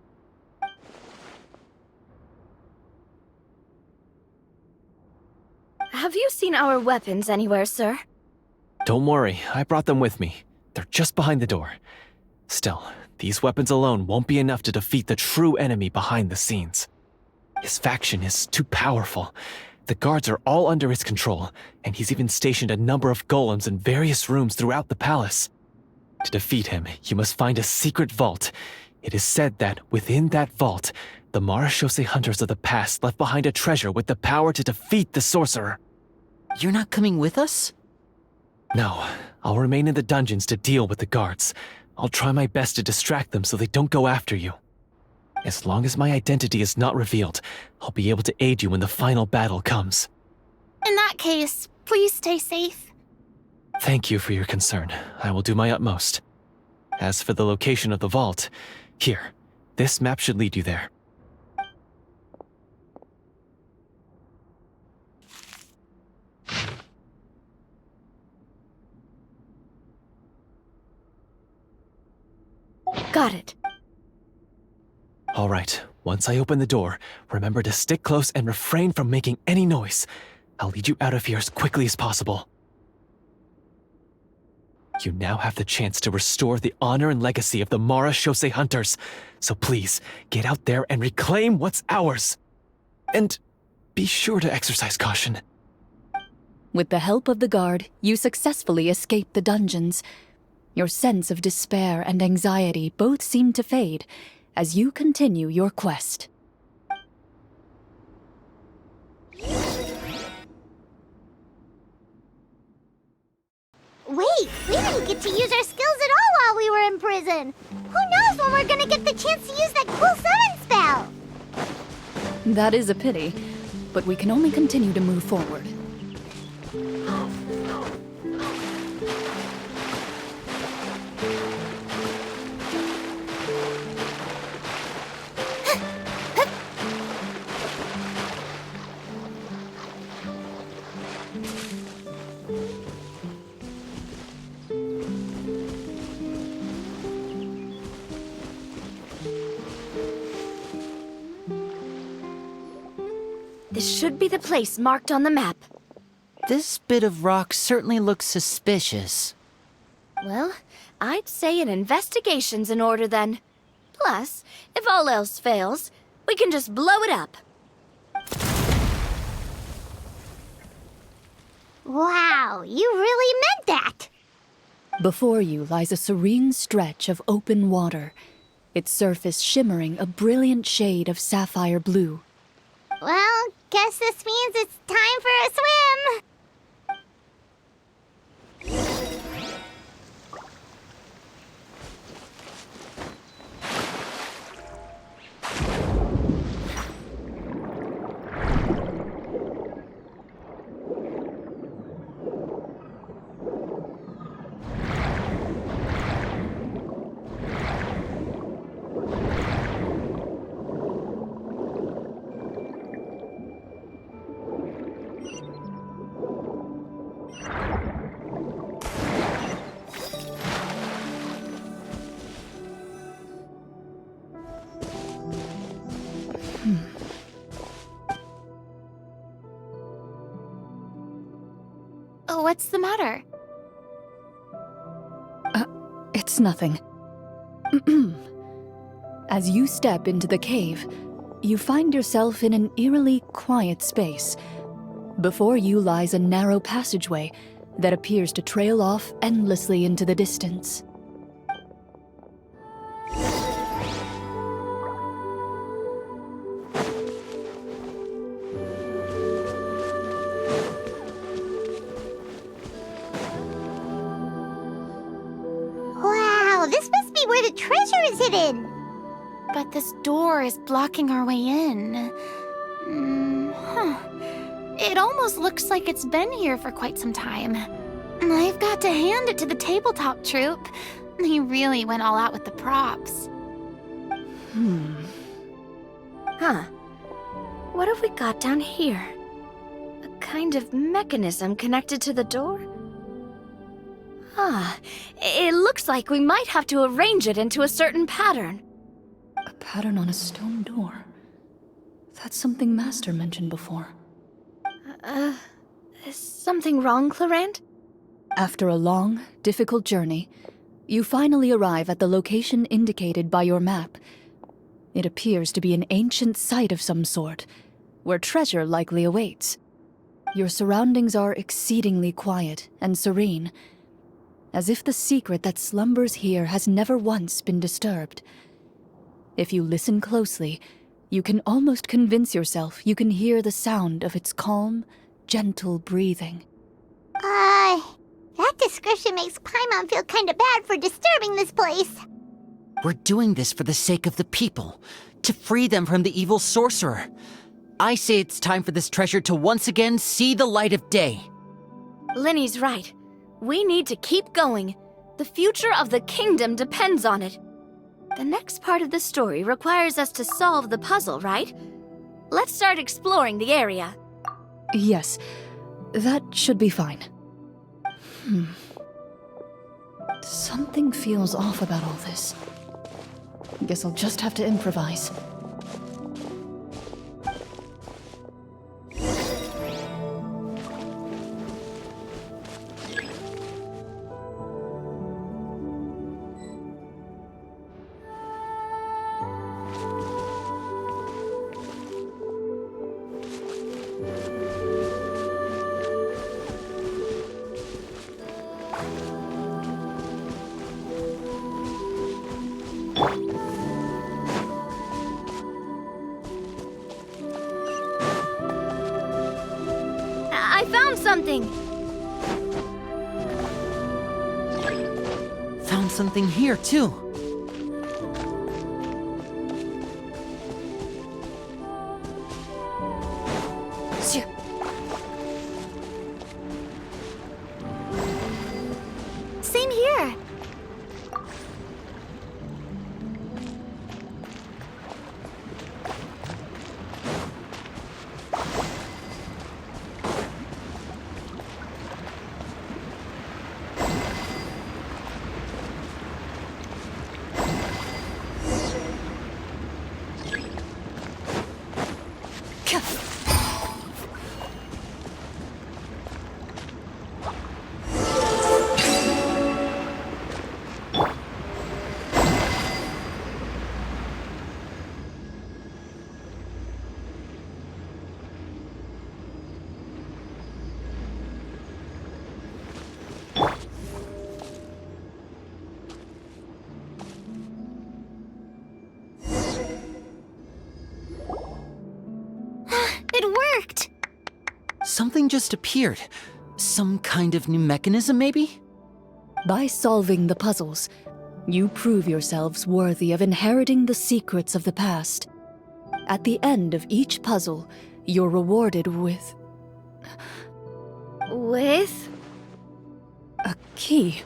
Have you seen our weapons anywhere, sir? Don't worry, I brought them with me. They're just behind the door. Still, these weapons alone won't be enough to defeat the true enemy behind the scenes. His faction is too powerful. The guards are all under his control, and he's even stationed a number of golems in various rooms throughout the palace. To defeat him, you must find a secret vault. It is said that within that vault, the Marechausse Hunters of the past left behind a treasure with the power to defeat the sorcerer. You're not coming with us? No, I'll remain in the dungeons to deal with the guards. I'll try my best to distract them so they don't go after you. As long as my identity is not revealed, I'll be able to aid you when the final battle comes. In that case, please stay safe. Thank you for your concern. I will do my utmost. As for the location of the vault, here, this map should lead you there. Got it. All right, once I open the door, remember to stick close and refrain from making any noise. I'll lead you out of here as quickly as possible. You now have the chance to restore the honor and legacy of the Marechausse Hunters, so please, get out there and reclaim what's ours. And be sure to exercise caution. With the help of the guard, you successfully escape the dungeons. Your sense of despair and anxiety both seem to fade as you continue your quest. Wait, we didn't get to use our skills at all while we were in prison. Who knows when we're gonna get the chance to use that cool summon spell? That is a pity, but we can only continue to move forward. This should be the place marked on the map. This bit of rock certainly looks suspicious. Well, I'd say an investigation's in order then. Plus, if all else fails, we can just blow it up. Wow, you really meant that! Before you lies a serene stretch of open water, its surface shimmering a brilliant shade of sapphire blue. Well, guess this means it's time for a swim! What's the matter? It's nothing. As you step into the cave, you find yourself in an eerily quiet space. Before you lies a narrow passageway that appears to trail off endlessly into the distance. Wow, this must be where the treasure is hidden. But this door is blocking our way in. It almost looks like it's been here for quite some time. I've got to hand it to the tabletop troupe. They really went all out with the props. Huh. What have we got down here? A kind of mechanism connected to the door? Ah, it looks like we might have to arrange it into a certain pattern. A pattern on a stone door. That's something Master mentioned before. Is something wrong, Clorinde? After a long, difficult journey, you finally arrive at the location indicated by your map. It appears to be an ancient site of some sort, where treasure likely awaits. Your surroundings are exceedingly quiet and serene, as if the secret that slumbers here has never once been disturbed. If you listen closely, you can almost convince yourself you can hear the sound of its calm, gentle breathing. That description makes Paimon feel kinda bad for disturbing this place. We're doing this for the sake of the people, to free them from the evil sorcerer. I say it's time for this treasure to once again see the light of day. Lyney's right. We need to keep going. The future of the kingdom depends on it. The next part of the story requires us to solve the puzzle, right? Let's start exploring the area. Yes, that should be fine. Something feels off about all this. Guess I'll just have to improvise. I found something! Found something here, too. Same here. It worked! Something just appeared. Some kind of new mechanism, maybe? By solving the puzzles, you prove yourselves worthy of inheriting the secrets of the past. At the end of each puzzle, you're rewarded with With? a key.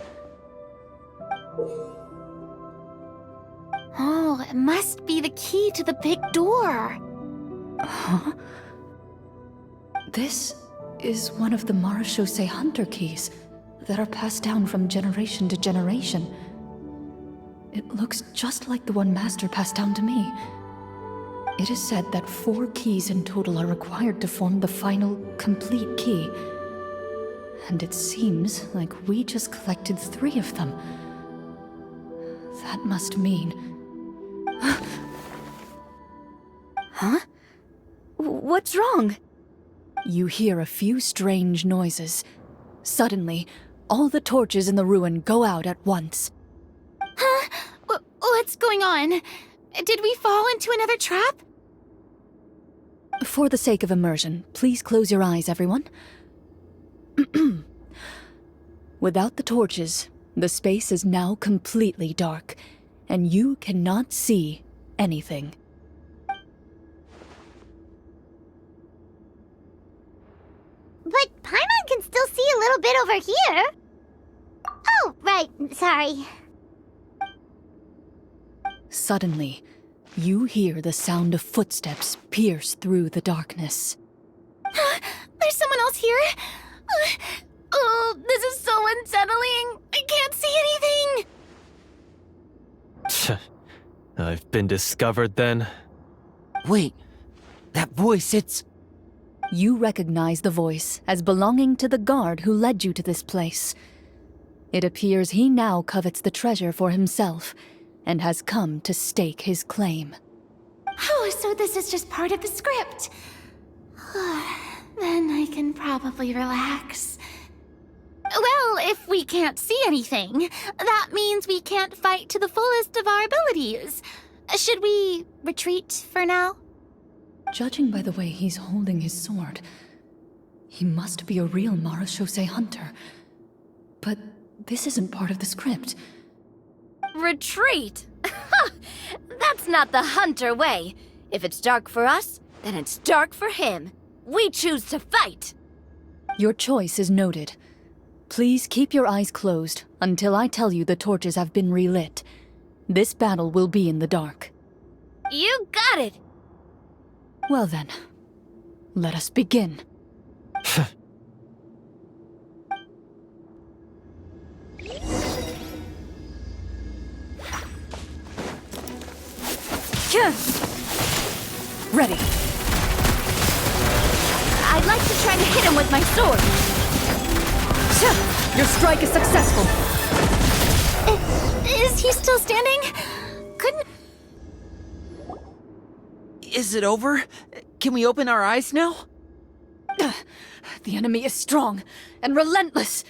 Oh, it must be the key to the big door. Huh? This is one of the Marechausse Hunter keys that are passed down from generation to generation. It looks just like the one Master passed down to me. It is said that 4 keys in total are required to form the final, complete key. And it seems like we just collected 3 of them. That must mean... Huh? What's wrong? You hear a few strange noises. Suddenly, all the torches in the ruin go out at once. Huh? What's going on? Did we fall into another trap? For the sake of immersion, please close your eyes, everyone. Without the torches, the space is now completely dark, and you cannot see anything. But Paimon can still see a little bit over here. Oh, right, sorry. Suddenly, you hear the sound of footsteps pierce through the darkness. There's someone else here? Oh, this is so unsettling. I can't see anything. I've been discovered then? Wait, that voice, it's... You recognize the voice as belonging to the guard who led you to this place. It appears he now covets the treasure for himself, and has come to stake his claim. Oh, so this is just part of the script. Then I can probably relax. Well, if we can't see anything, that means we can't fight to the fullest of our abilities. Should we retreat for now? Judging by the way he's holding his sword, he must be a real Marechausse Hunter. But this isn't part of the script. Retreat? That's not the Hunter way. If it's dark for us, then it's dark for him. We choose to fight. Your choice is noted. Please keep your eyes closed until I tell you the torches have been relit. This battle will be in the dark. You got it! Well then, let us begin. Ready. I'd like to try to hit him with my sword. Your strike is successful. Is he still standing? Couldn't... Is it over? Can we open our eyes now? The enemy is strong and relentless,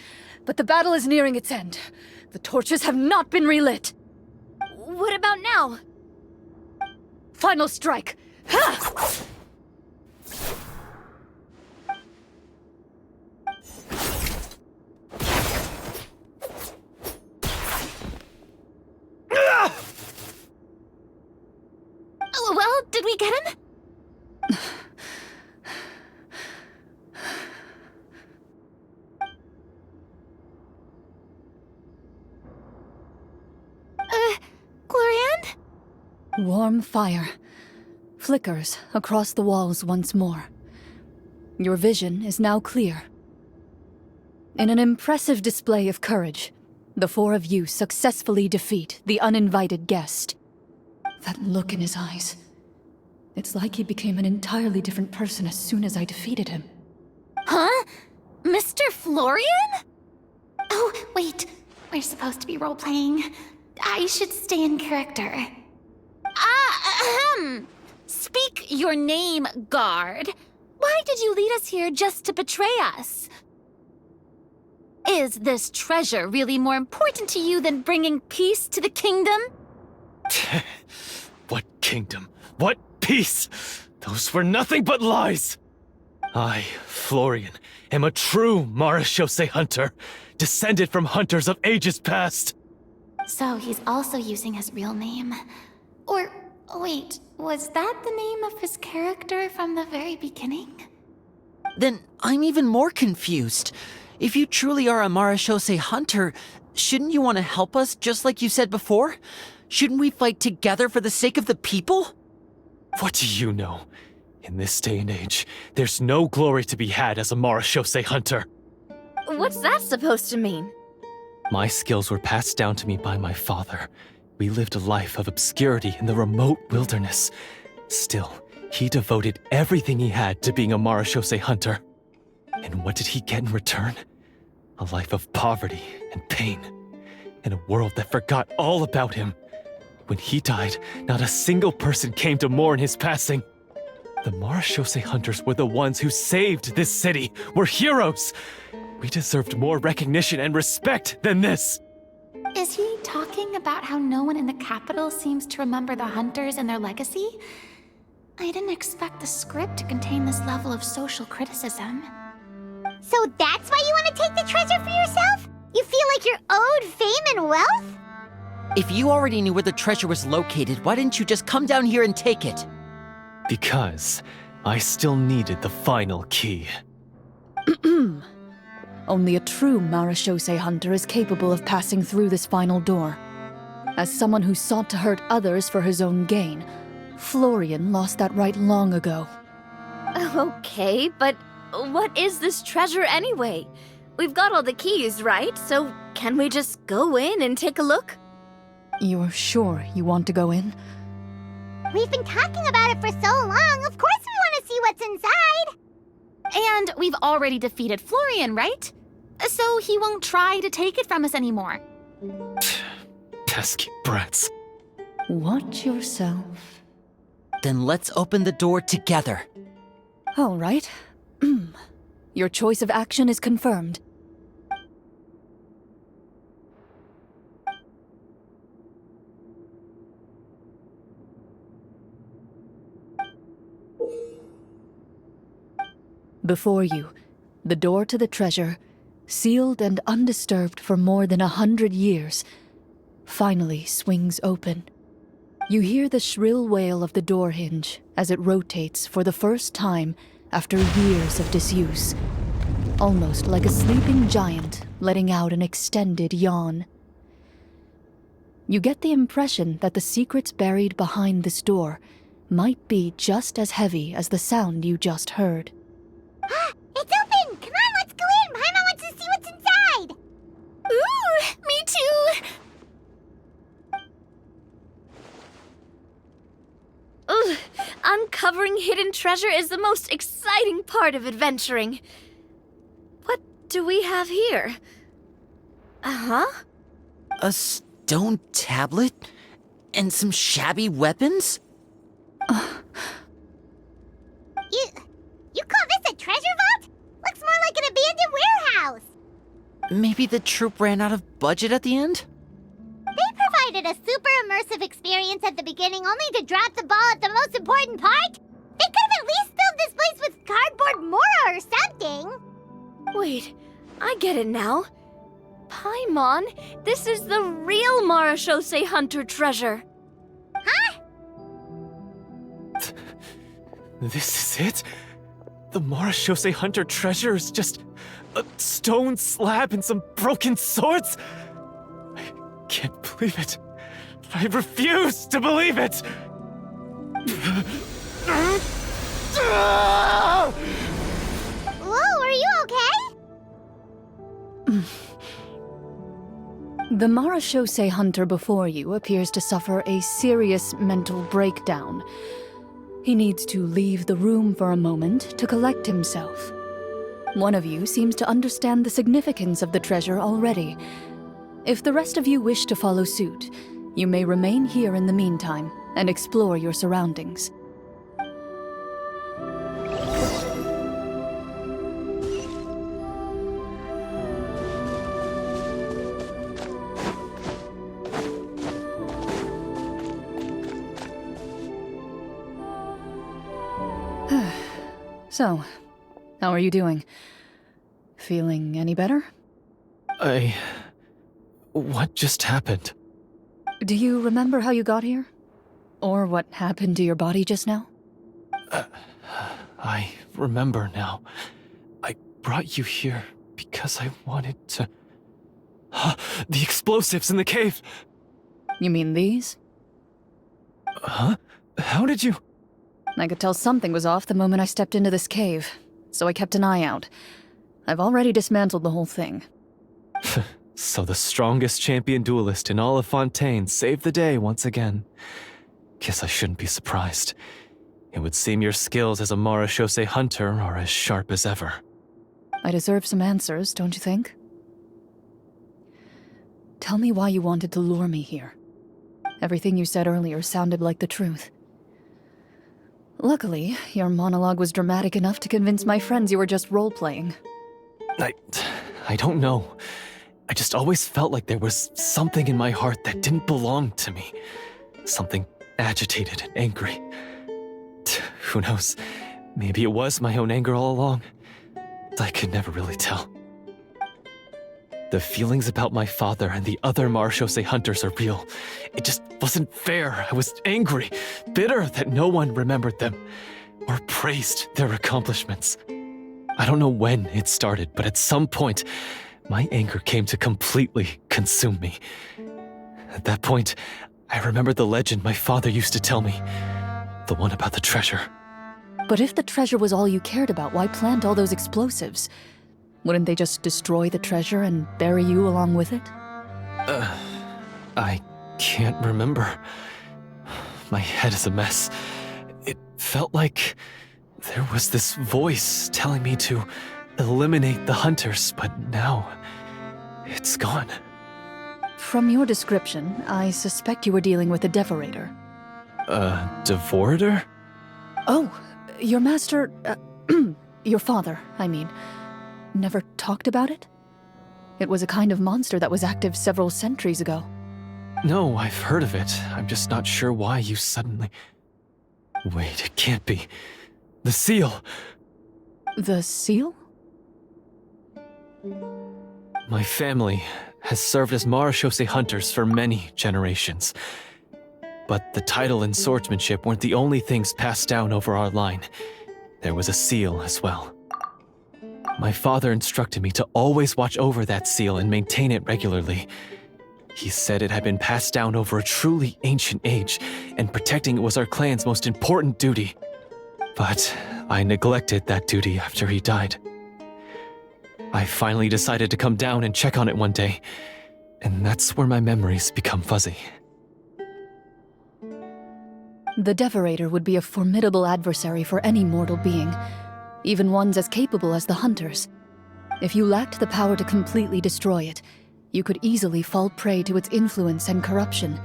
but the battle is nearing its end. The torches have not been relit. What about now? Final strike. Ha! Well, did we get him? Clorinde? Warm fire flickers across the walls once more. Your vision is now clear. In an impressive display of courage, the 4 of you successfully defeat the uninvited guest. That look in his eyes. It's like he became an entirely different person as soon as I defeated him. Huh? Mr. Florian? Oh, wait. We're supposed to be role-playing. I should stay in character. Speak your name, guard. Why did you lead us here just to betray us? Is this treasure really more important to you than bringing peace to the kingdom? What kingdom? What peace? Those were nothing but lies! I, Florian, am a true Marechausse Hunter, descended from hunters of ages past. So he's also using his real name. Or, wait, was that the name of his character from the very beginning? Then I'm even more confused. If you truly are a Marechausse Hunter, shouldn't you want to help us just like you said before? Shouldn't we fight together for the sake of the people? What do you know? In this day and age, there's no glory to be had as a Marechausse Hunter. What's that supposed to mean? My skills were passed down to me by my father. We lived a life of obscurity in the remote wilderness. Still, he devoted everything he had to being a Marechausse Hunter. And what did he get in return? A life of poverty and pain, in a world that forgot all about him. When he died, not a single person came to mourn his passing. The Marechausse Hunters were the ones who saved this city. We're heroes. We deserved more recognition and respect than this. Is he talking about how no one in the capital seems to remember the Hunters and their legacy? I didn't expect the script to contain this level of social criticism. So that's why you want to take the treasure for yourself? You feel like you're owed fame and wealth? If you already knew where the treasure was located, why didn't you just come down here and take it? Because I still needed the final key. Only a true Marechausse Hunter is capable of passing through this final door. As someone who sought to hurt others for his own gain, Florian lost that right long ago. Okay, but what is this treasure anyway? We've got all the keys, right? So can we just go in and take a look? You're sure you want to go in? We've been talking about it for so long, of course we want to see what's inside! And we've already defeated Florian, right? So he won't try to take it from us anymore. Pesky brats. Watch yourself. Then let's open the door together. All right. Your choice of action is confirmed. Before you, the door to the treasure, sealed and undisturbed for more than 100 years, finally swings open. You hear the shrill wail of the door hinge as it rotates for the first time after years of disuse, almost like a sleeping giant letting out an extended yawn. You get the impression that the secrets buried behind this door might be just as heavy as the sound you just heard. It's open! Come on, let's go in! Paimon wants to see what's inside! Ooh, me too! Ugh, uncovering hidden treasure is the most exciting part of adventuring. What do we have here? Uh-huh. A stone tablet? And some shabby weapons? You call this a treasure vault? Looks more like an abandoned warehouse! Maybe the troop ran out of budget at the end? They provided a super immersive experience at the beginning only to drop the ball at the most important part? They could have at least filled this place with cardboard mora or something! Wait, I get it now. Paimon, this is the real Marechausse Hunter treasure. Huh? This is it? The Marechausse Hunter treasure is just a stone slab and some broken swords? I can't believe it. I refuse to believe it! Whoa, are you okay? The Marechausse Hunter before you appears to suffer a serious mental breakdown. He needs to leave the room for a moment to collect himself. One of you seems to understand the significance of the treasure already. If the rest of you wish to follow suit, you may remain here in the meantime and explore your surroundings. So, how are you doing? Feeling any better? What just happened? Do you remember how you got here? Or what happened to your body just now? I remember now. I brought you here because I wanted to... The explosives in the cave! You mean these? Huh? How did you... I could tell something was off the moment I stepped into this cave, so I kept an eye out. I've already dismantled the whole thing. So the strongest champion duelist in all of Fontaine saved the day once again. Guess I shouldn't be surprised. It would seem your skills as a Marechausse Hunter are as sharp as ever. I deserve some answers, don't you think? Tell me why you wanted to lure me here. Everything you said earlier sounded like the truth. Luckily, your monologue was dramatic enough to convince my friends you were just role-playing. I don't know. I just always felt like there was something in my heart that didn't belong to me. Something agitated and angry. Who knows? Maybe it was my own anger all along. I could never really tell. The feelings about my father and the other Marechausse Hunters are real. It just wasn't fair. I was angry, bitter that no one remembered them or praised their accomplishments. I don't know when it started, but at some point, my anger came to completely consume me. At that point, I remembered the legend my father used to tell me. The one about the treasure. But if the treasure was all you cared about, why plant all those explosives? Wouldn't they just destroy the treasure and bury you along with it? I can't remember. My head is a mess. It felt like there was this voice telling me to eliminate the hunters, but now it's gone. From your description, I suspect you were dealing with a Devorator. Devorator? Oh, your master, your father, I mean, never talked about it? It was a kind of monster that was active several centuries ago. No, I've heard of it. I'm just not sure why you suddenly... Wait, it can't be. The seal! The seal? My family has served as Marechausse Hunters for many generations. But the title and swordsmanship weren't the only things passed down over our line. There was a seal as well. My father instructed me to always watch over that seal and maintain it regularly. He said it had been passed down over a truly ancient age, and protecting it was our clan's most important duty. But I neglected that duty after he died. I finally decided to come down and check on it one day, and that's where my memories become fuzzy. The Devorator would be a formidable adversary for any mortal being, even ones as capable as the Hunters. If you lacked the power to completely destroy it, you could easily fall prey to its influence and corruption.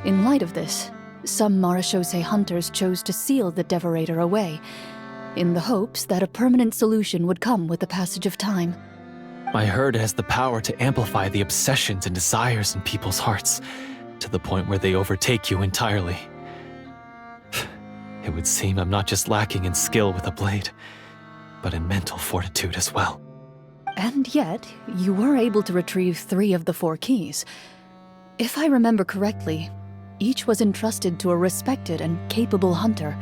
In light of this, some Marechausse Hunters chose to seal the Devorator away, in the hopes that a permanent solution would come with the passage of time. I heard it has the power to amplify the obsessions and desires in people's hearts, to the point where they overtake you entirely. It would seem I'm not just lacking in skill with a blade, but in mental fortitude as well. And yet, you were able to retrieve 3 of the 4 keys. If I remember correctly, each was entrusted to a respected and capable hunter.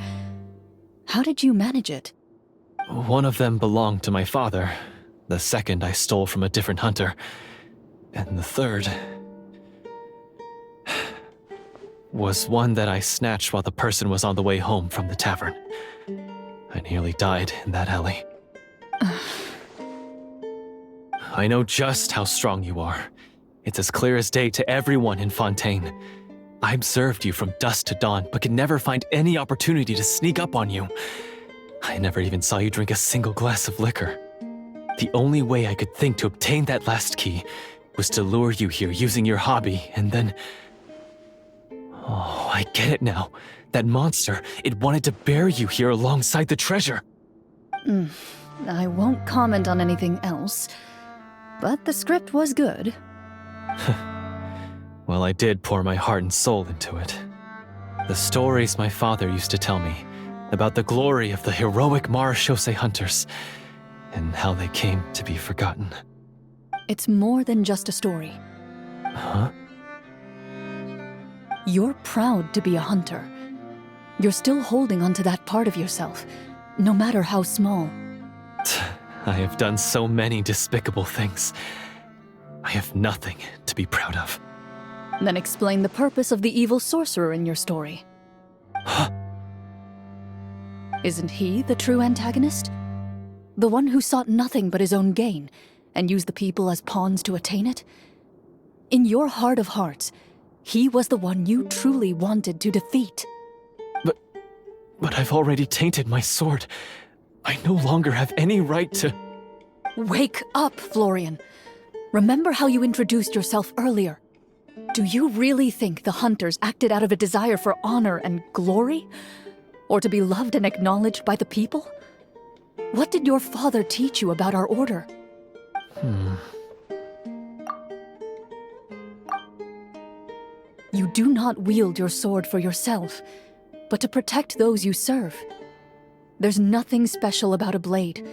How did you manage it? One of them belonged to my father, the second I stole from a different hunter, and the third was one that I snatched while the person was on the way home from the tavern. I nearly died in that alley. I know just how strong you are. It's as clear as day to everyone in Fontaine. I observed you from dusk to dawn, but could never find any opportunity to sneak up on you. I never even saw you drink a single glass of liquor. The only way I could think to obtain that last key was to lure you here using your hobby, and then... Oh, I get it now. That monster, it wanted to bury you here alongside the treasure. I won't comment on anything else, but the script was good. Well, I did pour my heart and soul into it. The stories my father used to tell me about the glory of the heroic Marechausse Hunters and how they came to be forgotten. It's more than just a story. Huh? You're proud to be a hunter. You're still holding onto that part of yourself, no matter how small. I have done so many despicable things. I have nothing to be proud of. Then explain the purpose of the evil sorcerer in your story. Huh? Isn't he the true antagonist? The one who sought nothing but his own gain, and used the people as pawns to attain it? In your heart of hearts, he was the one you truly wanted to defeat. But I've already tainted my sword. I no longer have any right to... Wake up, Florian. Remember how you introduced yourself earlier. Do you really think the Hunters acted out of a desire for honor and glory? Or to be loved and acknowledged by the people? What did your father teach you about our order? You do not wield your sword for yourself, but to protect those you serve. There's nothing special about a blade.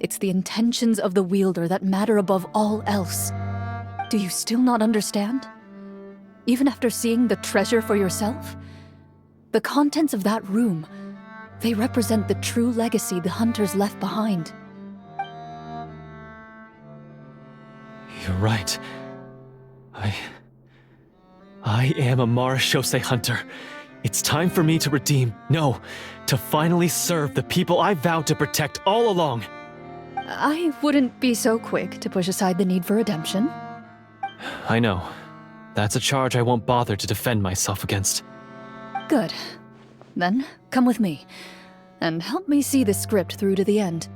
It's the intentions of the wielder that matter above all else. Do you still not understand? Even after seeing the treasure for yourself? The contents of that room, they represent the true legacy the Hunters left behind. You're right. I am a Marechausse Hunter. It's time for me to redeem, no, to finally serve the people I vowed to protect all along. I wouldn't be so quick to push aside the need for redemption. I know. That's a charge I won't bother to defend myself against. Good. Then, come with me, and help me see the script through to the end.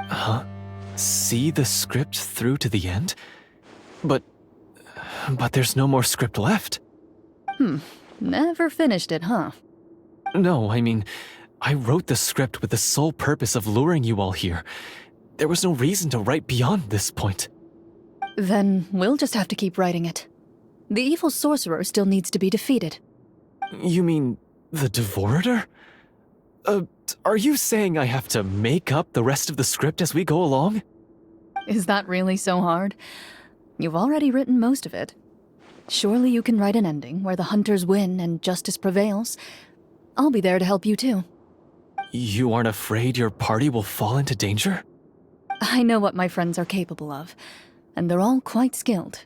Huh? See the script through to the end? But there's no more script left. Never finished it, huh? No, I mean, I wrote the script with the sole purpose of luring you all here. There was no reason to write beyond this point. Then we'll just have to keep writing it. The evil sorcerer still needs to be defeated. You mean the Devorator? Are you saying I have to make up the rest of the script as we go along? Is that really so hard? You've already written most of it. Surely you can write an ending where the Hunters win and justice prevails. I'll be there to help you too. You aren't afraid your party will fall into danger? I know what my friends are capable of, and they're all quite skilled.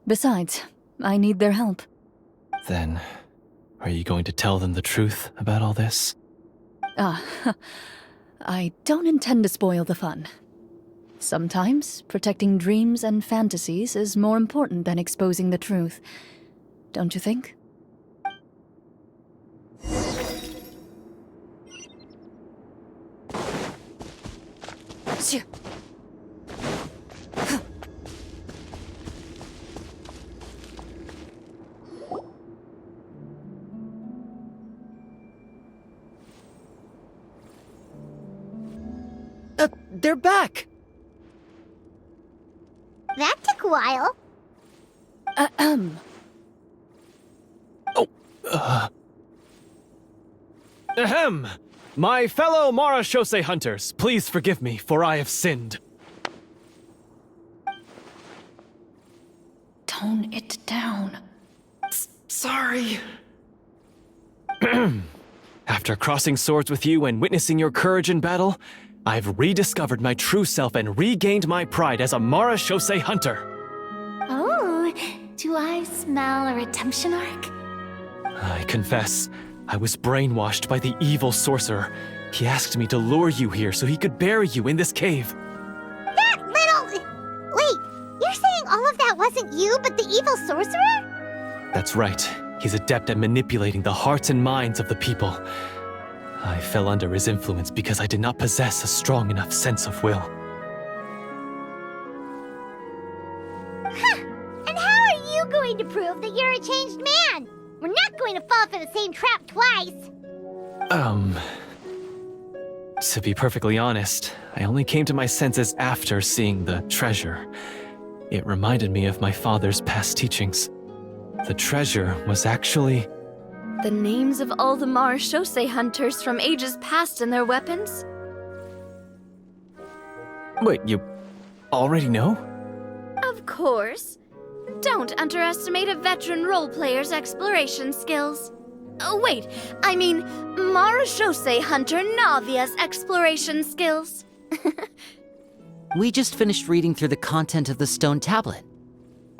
Besides, I need their help. Then, are you going to tell them the truth about all this? I don't intend to spoil the fun. Sometimes, protecting dreams and fantasies is more important than exposing the truth. Don't you think? They're back! That took a while. Ahem! My fellow Marechausse Hunters, please forgive me, for I have sinned. Tone it down. Sorry. After crossing swords with you and witnessing your courage in battle, I've rediscovered my true self and regained my pride as a Marechausse Hunter. Oh, do I smell a redemption arc? I confess, I was brainwashed by the evil sorcerer. He asked me to lure you here so he could bury you in this cave. That little... Wait, you're saying all of that wasn't you, but the evil sorcerer? That's right. He's adept at manipulating the hearts and minds of the people. I fell under his influence because I did not possess a strong enough sense of will. And how are you going to prove that you're a changed man? We're not going to fall for the same trap twice. To be perfectly honest, I only came to my senses after seeing the treasure. It reminded me of my father's past teachings. The treasure was actually... The names of all the Marechausse Hunters from ages past and their weapons? Wait, you already know? Of course. Don't underestimate a veteran role player's exploration skills. Oh, wait, I mean Marechausse Hunter Navia's exploration skills. We just finished reading through the content of the stone tablet.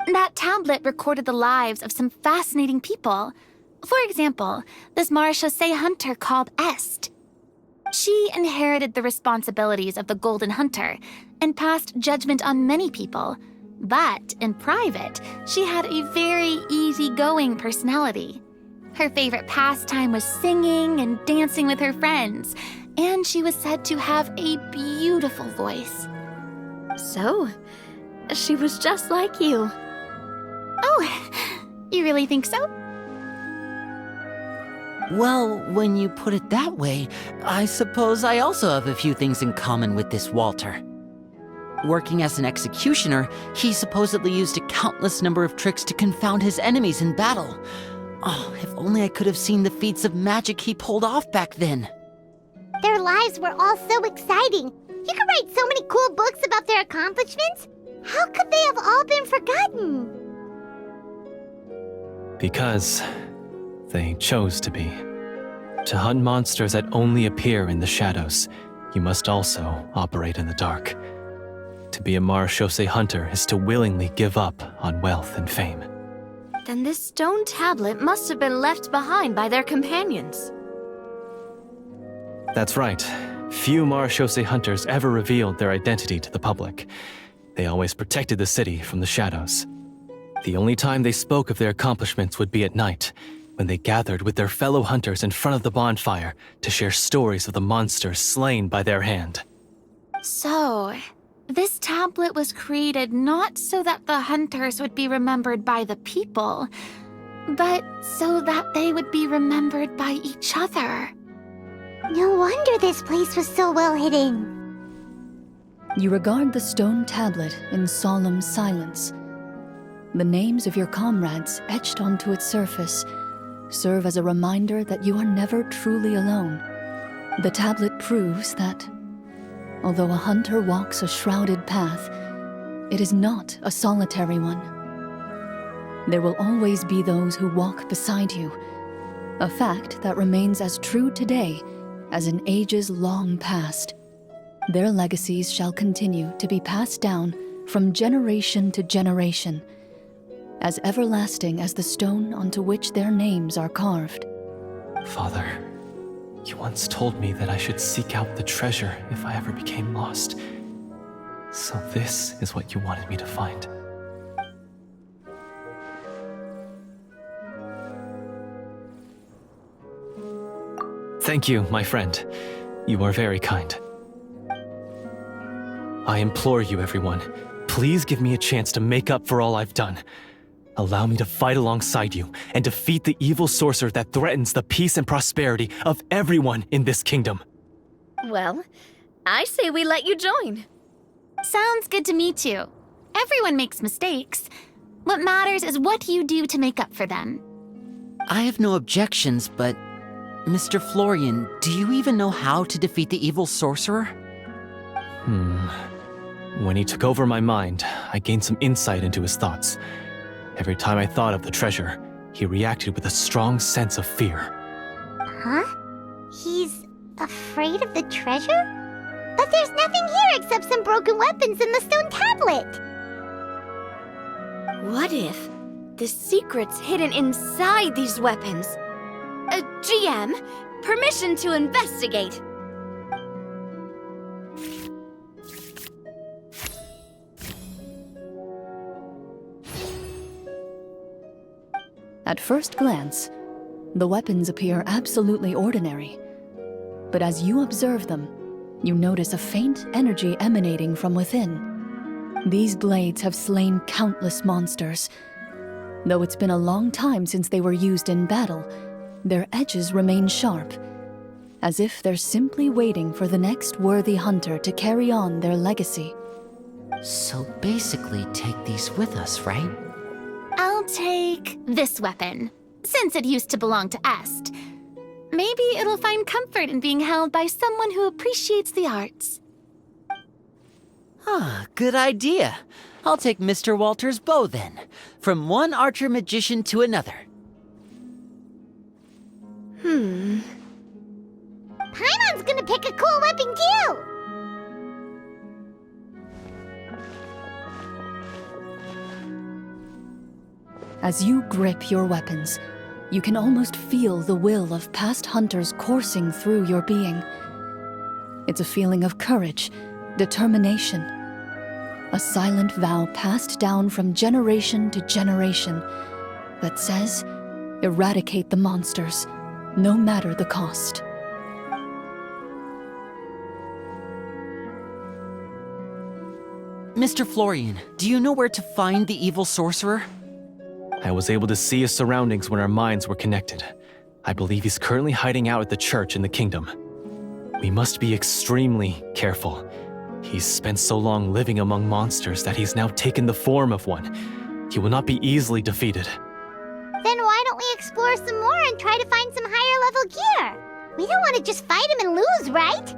That tablet recorded the lives of some fascinating people. For example, this Marechausse Hunter called Est. She inherited the responsibilities of the Golden Hunter and passed judgment on many people. But in private, she had a very easygoing personality. Her favorite pastime was singing and dancing with her friends, and she was said to have a beautiful voice. So, She was just like you. Oh, you really think so? Well, when you put it that way, I suppose I also have a few things in common with this Walter. Working as an executioner, he supposedly used a countless number of tricks to confound his enemies in battle. Oh, if only I could have seen the feats of magic he pulled off back then. Their lives were all so exciting. You could write so many cool books about their accomplishments. How could they have all been forgotten? Because they chose to be. To hunt monsters that only appear in the shadows, you must also operate in the dark. To be a Marechausse Hunter is to willingly give up on wealth and fame. Then this stone tablet must have been left behind by their companions. That's right. Few Marechausse Hunters ever revealed their identity to the public. They always protected the city from the shadows. The only time they spoke of their accomplishments would be at night, when they gathered with their fellow hunters in front of the bonfire to share stories of the monsters slain by their hand. So, this tablet was created not so that the hunters would be remembered by the people, but so that they would be remembered by each other. No wonder this place was so well hidden. You regard the stone tablet in solemn silence. The names of your comrades etched onto its surface serve as a reminder that you are never truly alone. The tablet proves that, although a hunter walks a shrouded path, it is not a solitary one. There will always be those who walk beside you, a fact that remains as true today as in ages long past. Their legacies shall continue to be passed down from generation to generation, as everlasting as the stone onto which their names are carved. Father, you once told me that I should seek out the treasure if I ever became lost. So this is what you wanted me to find. Thank you, my friend. You are very kind. I implore you, everyone, please give me a chance to make up for all I've done. Allow me to fight alongside you and defeat the evil sorcerer that threatens the peace and prosperity of everyone in this kingdom. Well, I say we let you join. Sounds good to me too. Everyone makes mistakes. What matters is what you do to make up for them. I have no objections, but Mr. Florian, do you even know how to defeat the evil sorcerer? When he took over my mind, I gained some insight into his thoughts. Every time I thought of the treasure, he reacted with a strong sense of fear. Huh? He's afraid of the treasure? But there's nothing here except some broken weapons and the stone tablet. What if the secret's hidden inside these weapons? GM, permission to investigate. At first glance, the weapons appear absolutely ordinary. But as you observe them, you notice a faint energy emanating from within. These blades have slain countless monsters. Though it's been a long time since they were used in battle, their edges remain sharp, as if they're simply waiting for the next worthy hunter to carry on their legacy. So basically, take these with us, right? I'll take this weapon, since it used to belong to Est. Maybe it'll find comfort in being held by someone who appreciates the arts. Good idea. I'll take Mr. Walter's bow then, from one archer magician to another. Paimon's gonna pick a cool weapon too! As you grip your weapons, you can almost feel the will of past hunters coursing through your being. It's a feeling of courage, determination, a silent vow passed down from generation to generation that says, eradicate the monsters, no matter the cost. Mr. Florian, do you know where to find the evil sorcerer? I was able to see his surroundings when our minds were connected. I believe he's currently hiding out at the church in the kingdom. We must be extremely careful. He's spent so long living among monsters that he's now taken the form of one. He will not be easily defeated. Then why don't we explore some more and try to find some higher level gear? We don't want to just fight him and lose, right?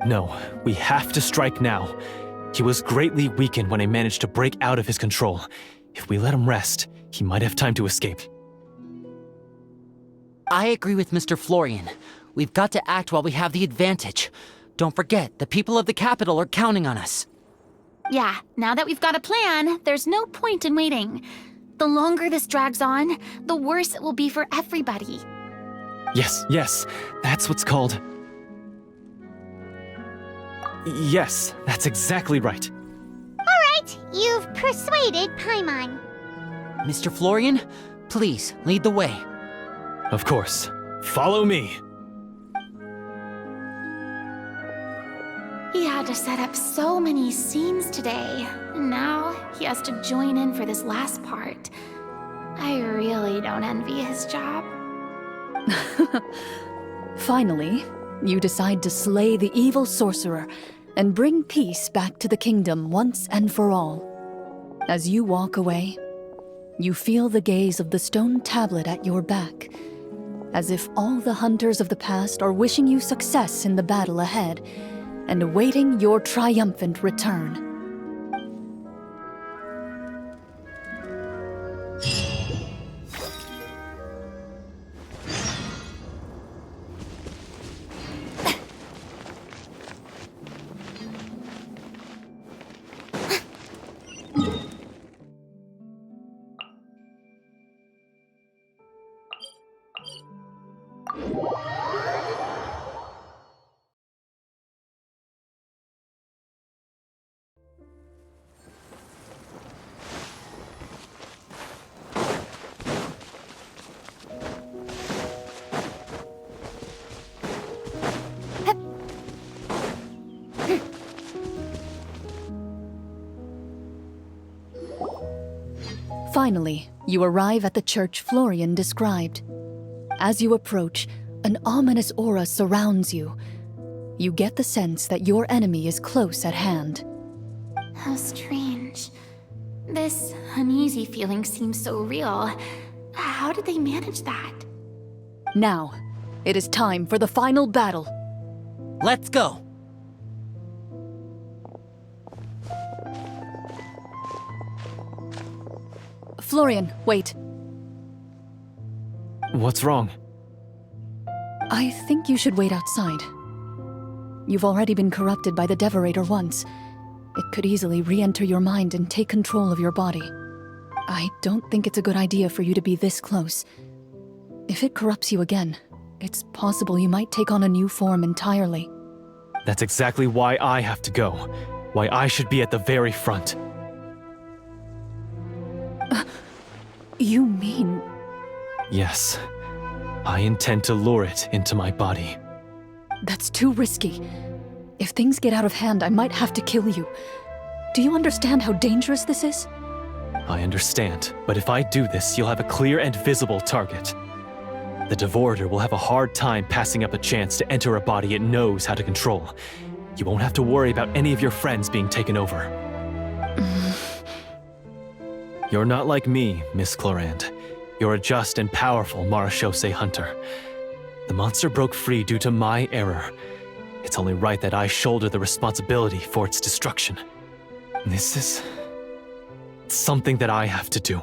No, we have to strike now. He was greatly weakened when I managed to break out of his control. If we let him rest, he might have time to escape. I agree with Mr. Florian. We've got to act while we have the advantage. Don't forget, the people of the capital are counting on us. Yeah, now that we've got a plan, there's no point in waiting. The longer this drags on, the worse it will be for everybody. Yes, that's what's called... Yes, that's exactly right. Alright, you've persuaded Paimon. Mr. Florian, please, lead the way. Of course. Follow me. He had to set up so many scenes today, and now he has to join in for this last part. I really don't envy his job. Finally, you decide to slay the evil sorcerer and bring peace back to the kingdom once and for all. As you walk away, you feel the gaze of the stone tablet at your back, as if all the hunters of the past are wishing you success in the battle ahead and awaiting your triumphant return. Finally, you arrive at the church Florian described. As you approach, an ominous aura surrounds you. You get the sense that your enemy is close at hand. How strange. This uneasy feeling seems so real. How did they manage that? Now, it is time for the final battle. Let's go! Florian, wait. What's wrong? I think you should wait outside. You've already been corrupted by the Devorator once. It could easily re-enter your mind and take control of your body. I don't think it's a good idea for you to be this close. If it corrupts you again, it's possible you might take on a new form entirely. That's exactly why I have to go. Why I should be at the very front. You mean... Yes. I intend to lure it into my body. That's too risky. If things get out of hand, I might have to kill you. Do you understand how dangerous this is? I understand, but if I do this, you'll have a clear and visible target. The Devorator will have a hard time passing up a chance to enter a body it knows how to control. You won't have to worry about any of your friends being taken over. You're not like me, Miss Clorinde. You're a just and powerful Marechausse Hunter. The monster broke free due to my error. It's only right that I shoulder the responsibility for its destruction. This is... something that I have to do.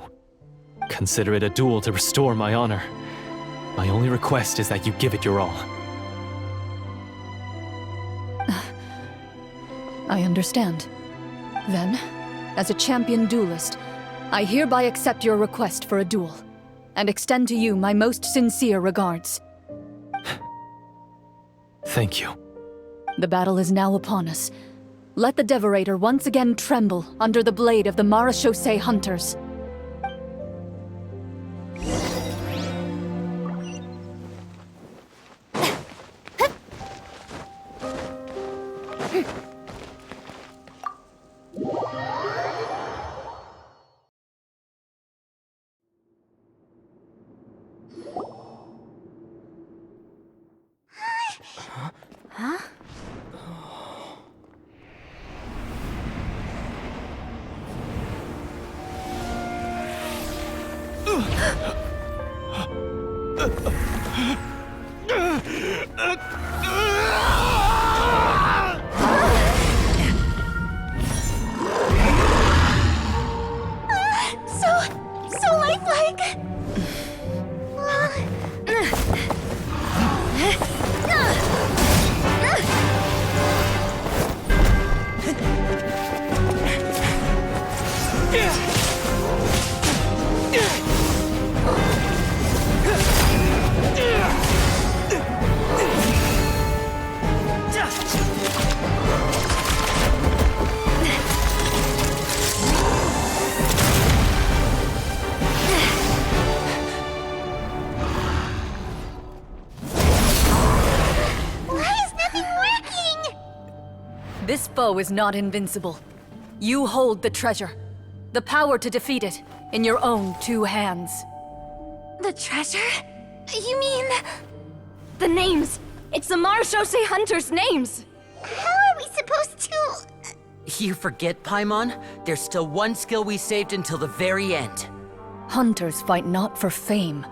Consider it a duel to restore my honor. My only request is that you give it your all. I understand. Then, as a champion duelist, I hereby accept your request for a duel, and extend to you my most sincere regards. Thank you. The battle is now upon us. Let the Devorator once again tremble under the blade of the Marechausse Hunters. So lifelike! This foe is not invincible. You hold the treasure. The power to defeat it in your own 2 hands. The treasure? You mean... The names! It's the Marechausse Hunters' names! How are we supposed to... You forget, Paimon? There's still one skill we saved until the very end. Hunters fight not for fame,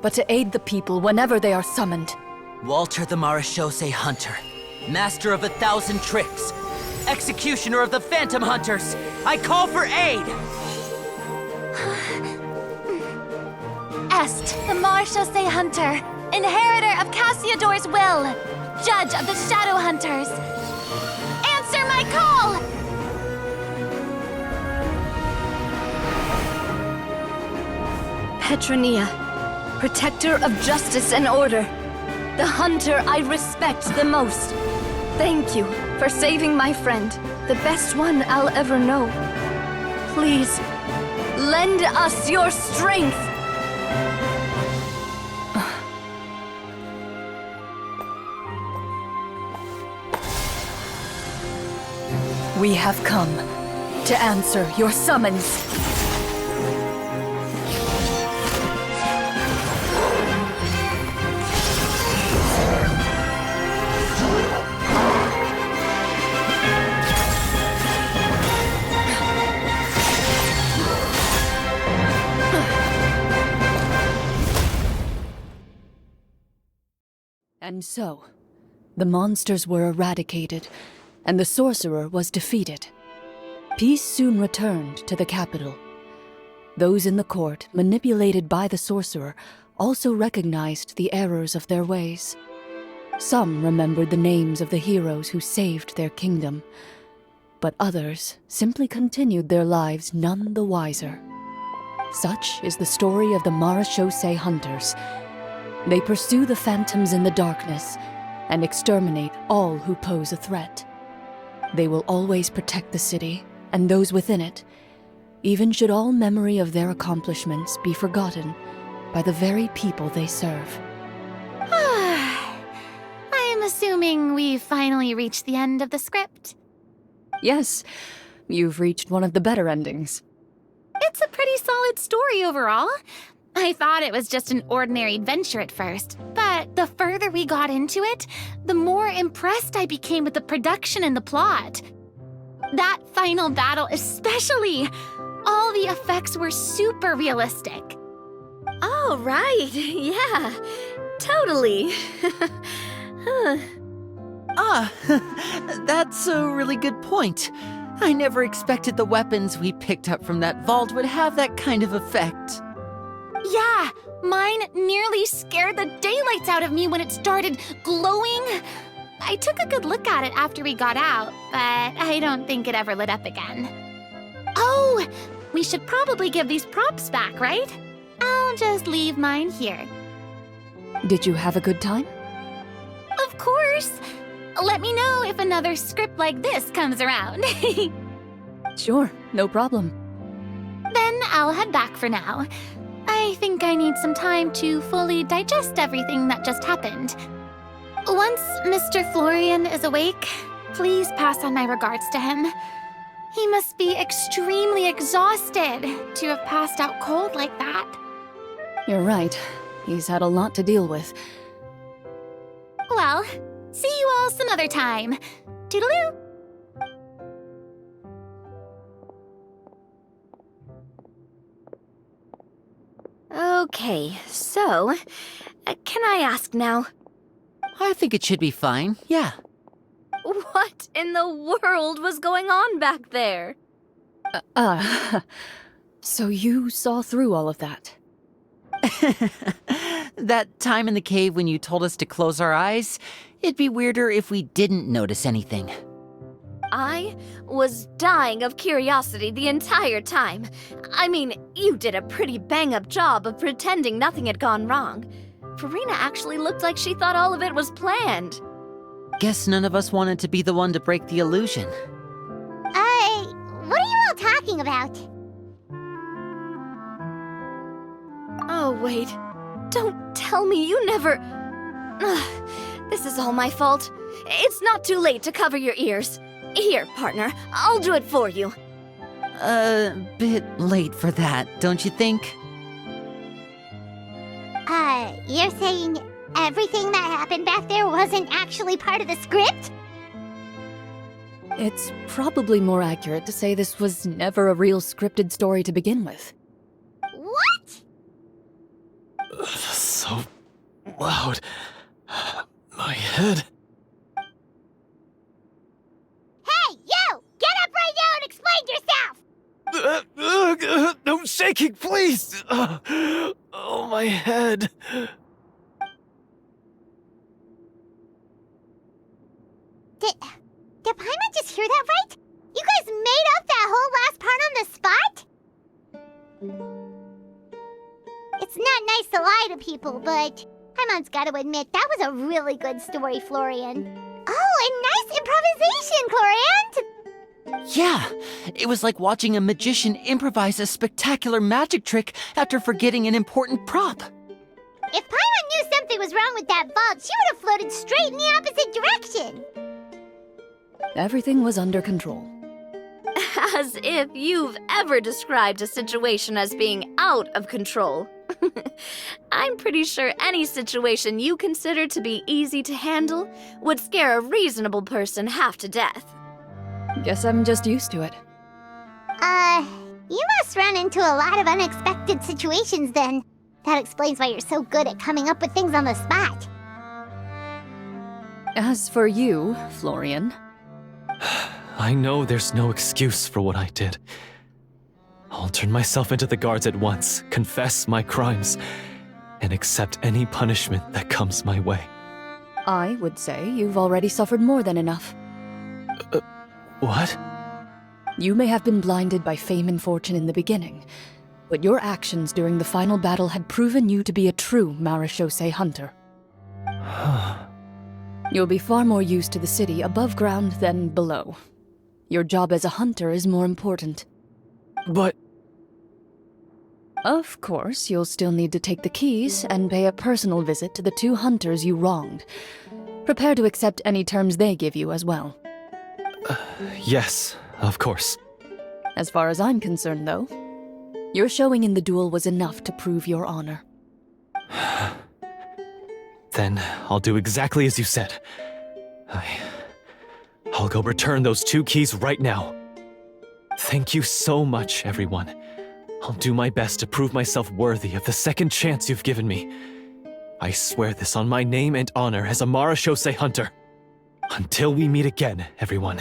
but to aid the people whenever they are summoned. Walter the Marechausse Hunter, master of 1,000 tricks, executioner of the Phantom Hunters, I call for aid! Est, the Marechausse Hunter, inheritor of Cassiodor's will, judge of the Shadow Hunters. Answer my call! Petronia, protector of justice and order. The hunter I respect the most. Thank you for saving my friend, the best one I'll ever know. Please, lend us your strength! We have come to answer your summons. And so, the monsters were eradicated, and the sorcerer was defeated. Peace soon returned to the capital. Those in the court, manipulated by the sorcerer, also recognized the errors of their ways. Some remembered the names of the heroes who saved their kingdom, but others simply continued their lives none the wiser. Such is the story of the Marechausse Hunters. They pursue the phantoms in the darkness and exterminate all who pose a threat. They will always protect the city and those within it, even should all memory of their accomplishments be forgotten by the very people they serve. I'm assuming we've finally reached the end of the script. Yes, you've reached one of the better endings. It's a pretty solid story overall. I thought it was just an ordinary adventure at first, but the further we got into it, the more impressed I became with the production and the plot. That final battle especially! All the effects were super realistic. Oh, right. Yeah, totally. That's a really good point. I never expected the weapons we picked up from that vault would have that kind of effect. Yeah, mine nearly scared the daylights out of me when it started glowing. I took a good look at it after we got out, but I don't think it ever lit up again. Oh, we should probably give these props back, right? I'll just leave mine here. Did you have a good time? Of course. Let me know if another script like this comes around. Sure, no problem. Then I'll head back for now. I think I need some time to fully digest everything that just happened. Once Mr. Florian is awake, please pass on my regards to him. He must be extremely exhausted to have passed out cold like that. You're right. He's had a lot to deal with. Well, see you all some other time. Toodaloo! Okay, so, can I ask now? I think it should be fine, yeah. What in the world was going on back there? So you saw through all of that? That time in the cave when you told us to close our eyes, it'd be weirder if we didn't notice anything. I was dying of curiosity the entire time. I mean, you did a pretty bang-up job of pretending nothing had gone wrong. Furina actually looked like she thought all of it was planned. Guess none of us wanted to be the one to break the illusion. What are you all talking about? Oh, wait. Don't tell me you never... Ugh, this is all my fault. It's not too late to cover your ears. Here, partner, I'll do it for you. Bit late for that, don't you think? You're saying everything that happened back there wasn't actually part of the script? It's probably more accurate to say this was never a real scripted story to begin with. What? So loud. My head. Hey, you! Get up right now and explain yourself! No shaking, please! Oh, my head. Did Paimon just hear that right? You guys made up that whole last part on the spot? It's not nice to lie to people, but Paimon's gotta admit, that was a really good story, Florian. Oh, and nice improvisation, Clorinde! Yeah, it was like watching a magician improvise a spectacular magic trick after forgetting an important prop. If Paimon knew something was wrong with that vault, she would have floated straight in the opposite direction! Everything was under control. As if you've ever described a situation as being out of control. I'm pretty sure any situation you consider to be easy to handle would scare a reasonable person half to death. Guess I'm just used to it. You must run into a lot of unexpected situations then. That explains why you're so good at coming up with things on the spot. As for you, Florian... I know there's no excuse for what I did. I'll turn myself into the guards at once, confess my crimes, and accept any punishment that comes my way. I would say you've already suffered more than enough. What? You may have been blinded by fame and fortune in the beginning, but your actions during the final battle had proven you to be a true Marechausse Hunter. You'll be far more used to the city above ground than below. Your job as a hunter is more important. But... Of course, you'll still need to take the keys and pay a personal visit to the 2 hunters you wronged. Prepare to accept any terms they give you as well. Yes, of course. As far as I'm concerned, though, your showing in the duel was enough to prove your honor. Then I'll do exactly as you said. I'll go return those 2 keys right now. Thank you so much, everyone. I'll do my best to prove myself worthy of the second chance you've given me. I swear this on my name and honor as a Marechausse Hunter. Until we meet again, everyone.